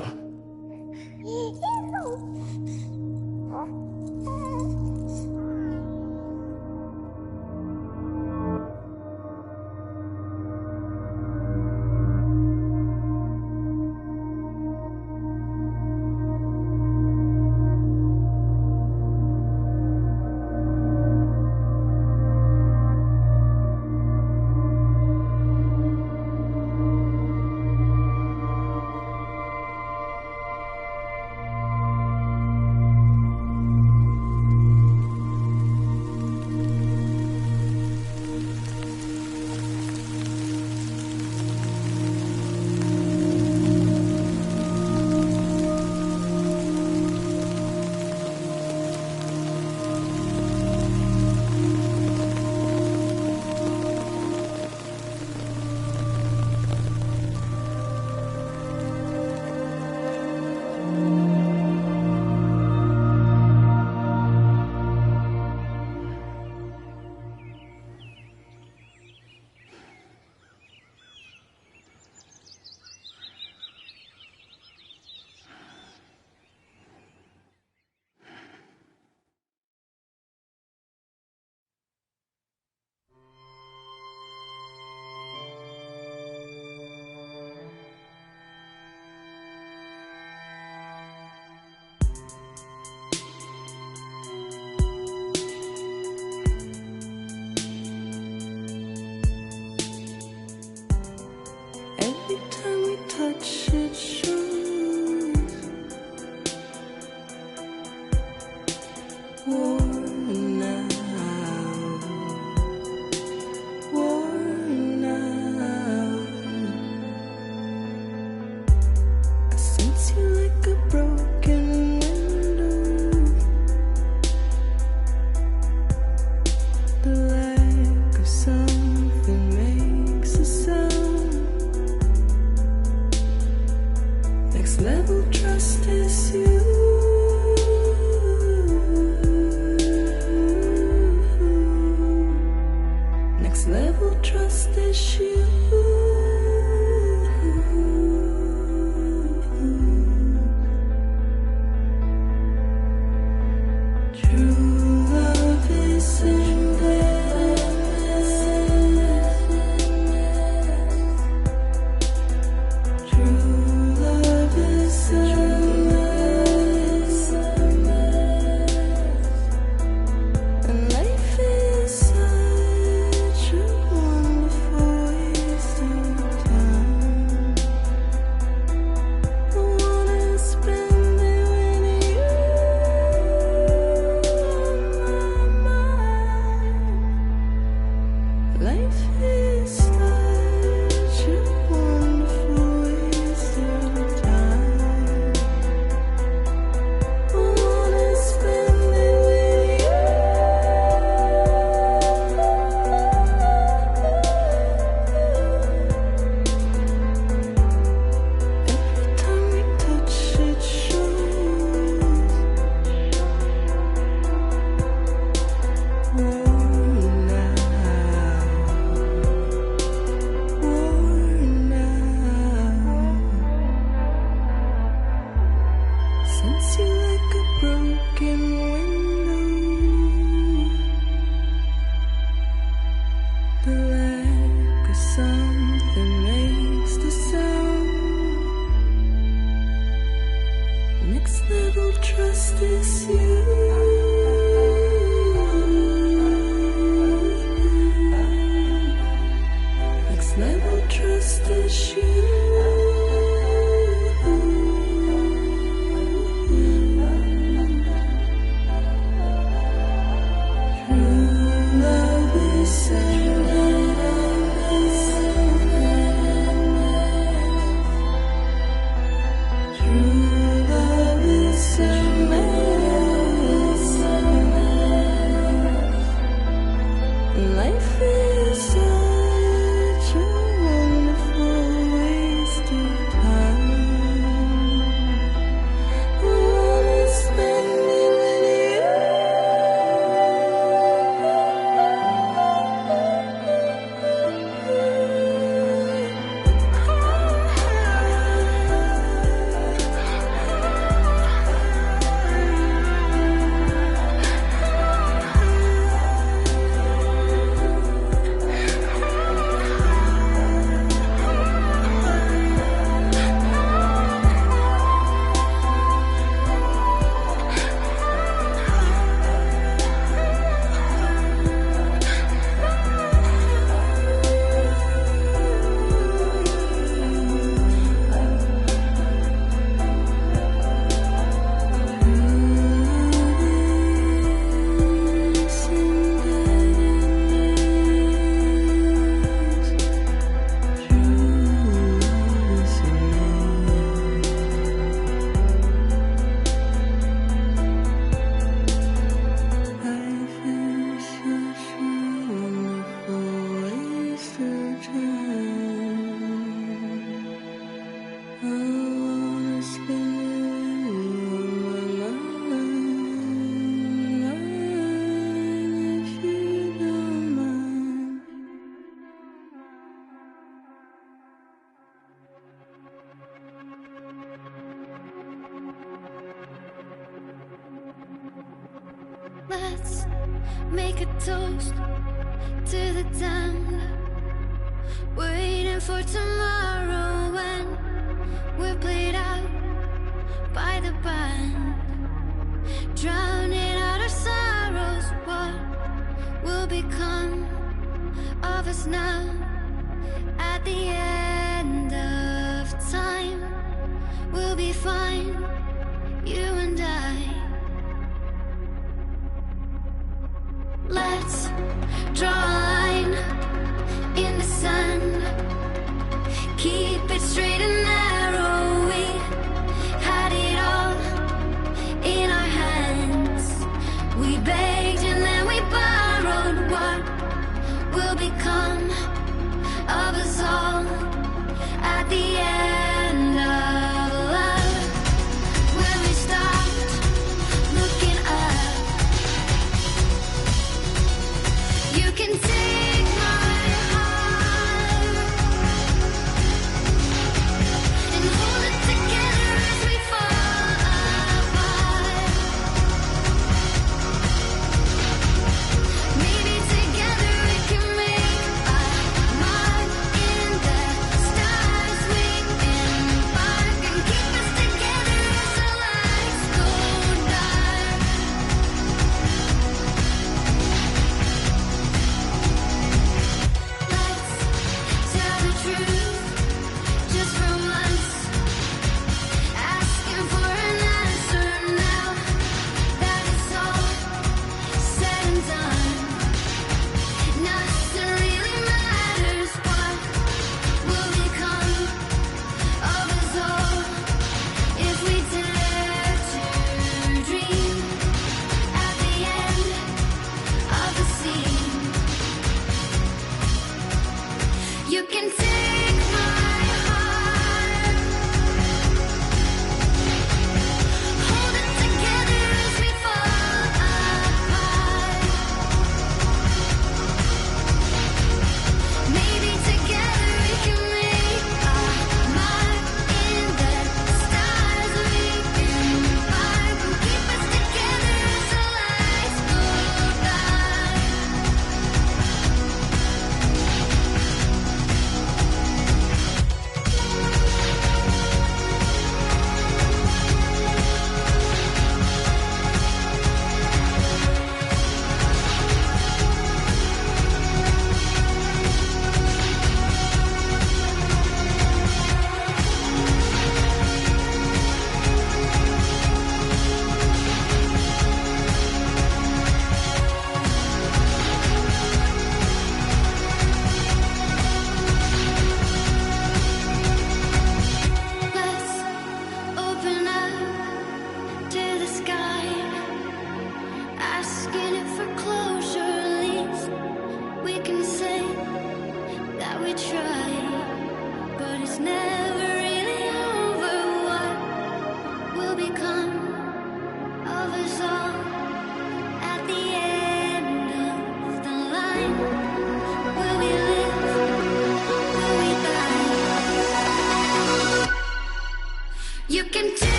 Speaker 17: Let's make a toast to the damned, waiting for tomorrow when we're played out by the band, drowning out our sorrows. What will become of us now at the end of time? We'll be fine, you and I. Let's draw a line in the sand, keep it straight and narrow. We had it all in our hands. We begged and then we borrowed. What will become of us all at the end of love? When we stopped looking up, you can tell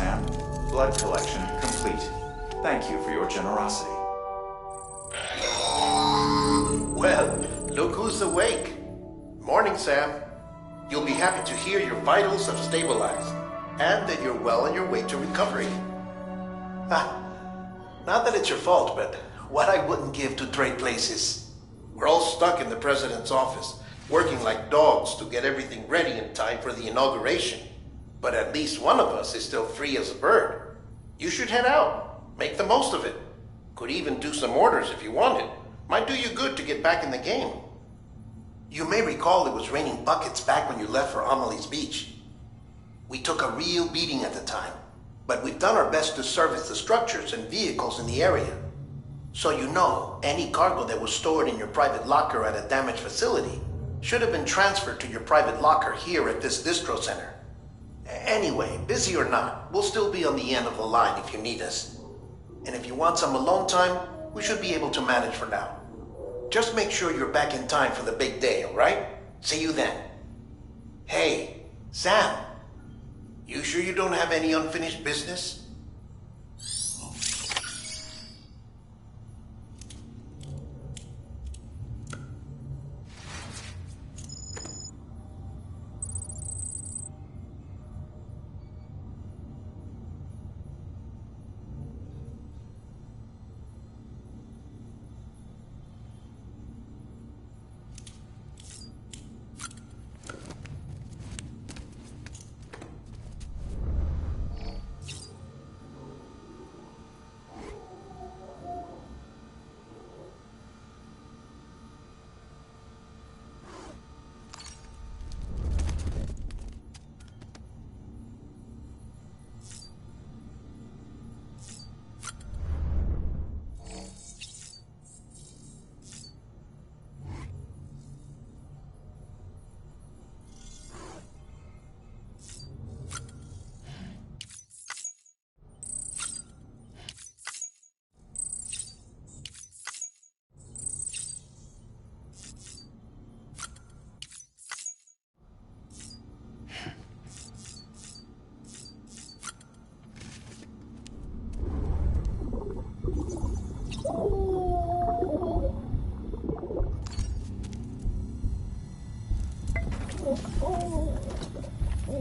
Speaker 2: Sam. Blood collection complete. Thank you for your generosity.
Speaker 7: Well, look who's awake. Morning, Sam. You'll be happy to hear your vitals have stabilized, and that you're well on your way to recovery. Not that it's your fault, but what I wouldn't give to trade places. We're all stuck in the president's office, working like dogs to get everything ready in time for the inauguration. But at least one of us is still free as a bird. You should head out. Make the most of it. Could even do some orders if you wanted. Might do you good to get back in the game. You may recall it was raining buckets back when you left for Amelie's Beach. We took a real beating at the time, but we've done our best to service the structures and vehicles in the area. So you know, any cargo that was stored in your private locker at a damaged facility should have been transferred to your private locker here at this distro center. Anyway, busy or not, we'll still be on the end of the line if you need us. And if you want some alone time, we should be able to manage for now. Just make sure you're back in time for the big day, all right? See you then. Hey, Sam, you sure you don't have any unfinished business?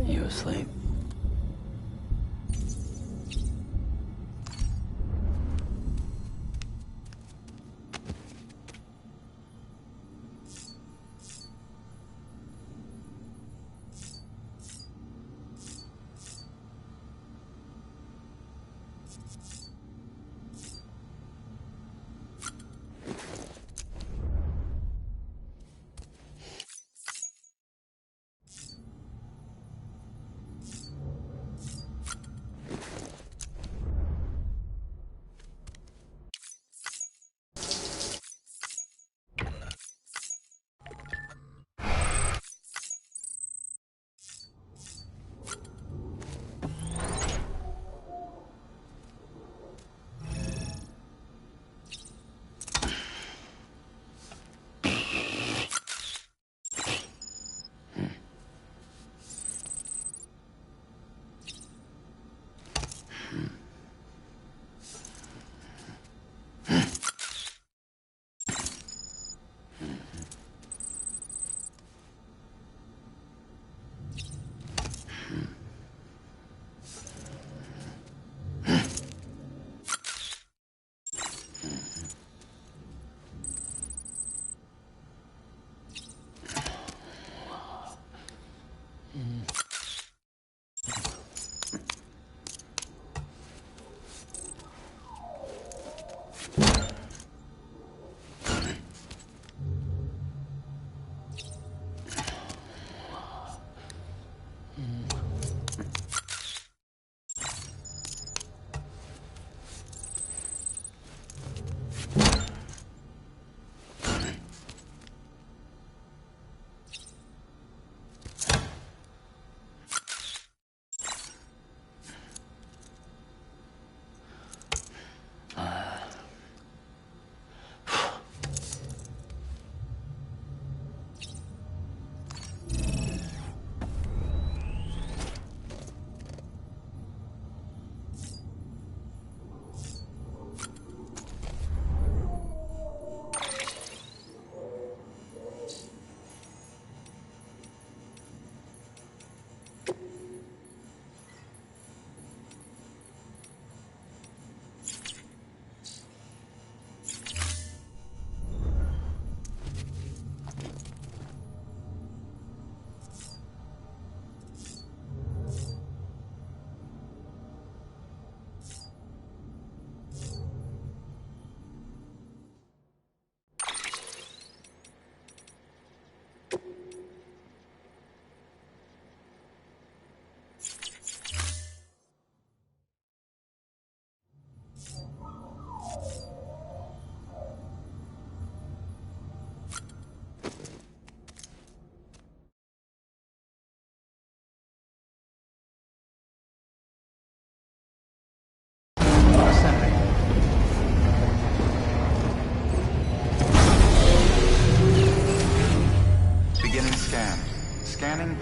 Speaker 5: You asleep?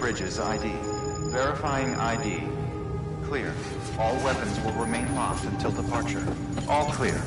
Speaker 2: Bridges ID. Verifying ID. Clear. All weapons will remain locked until departure. All clear.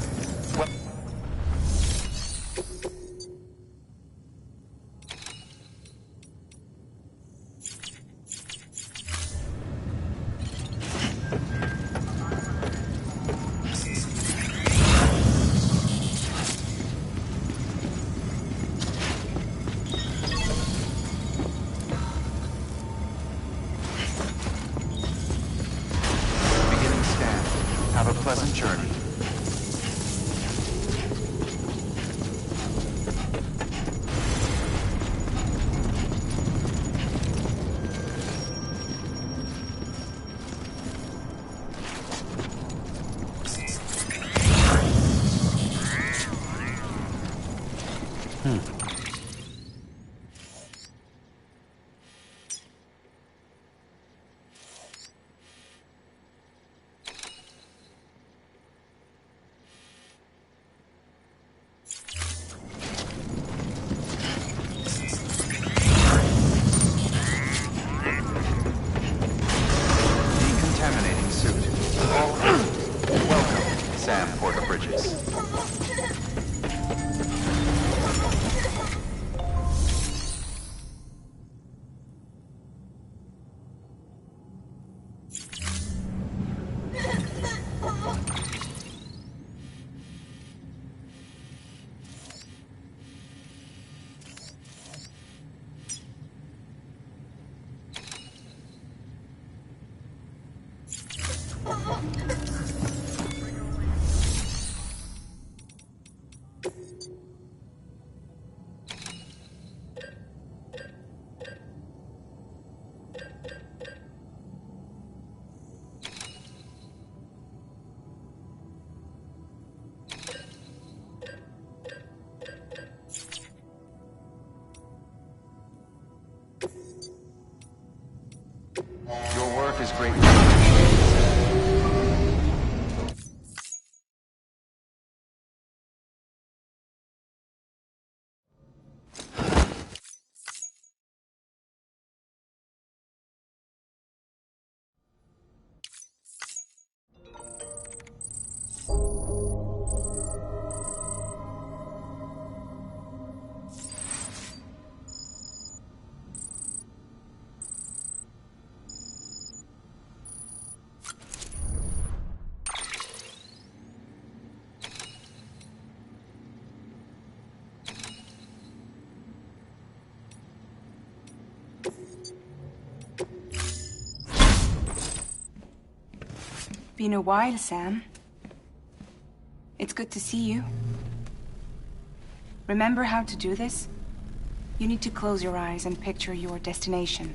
Speaker 2: Have a pleasant journey. Your work is greatly appreciated.
Speaker 6: Been a while, Sam. It's good to see you. Remember how to do this? You need to close your eyes and picture your destination.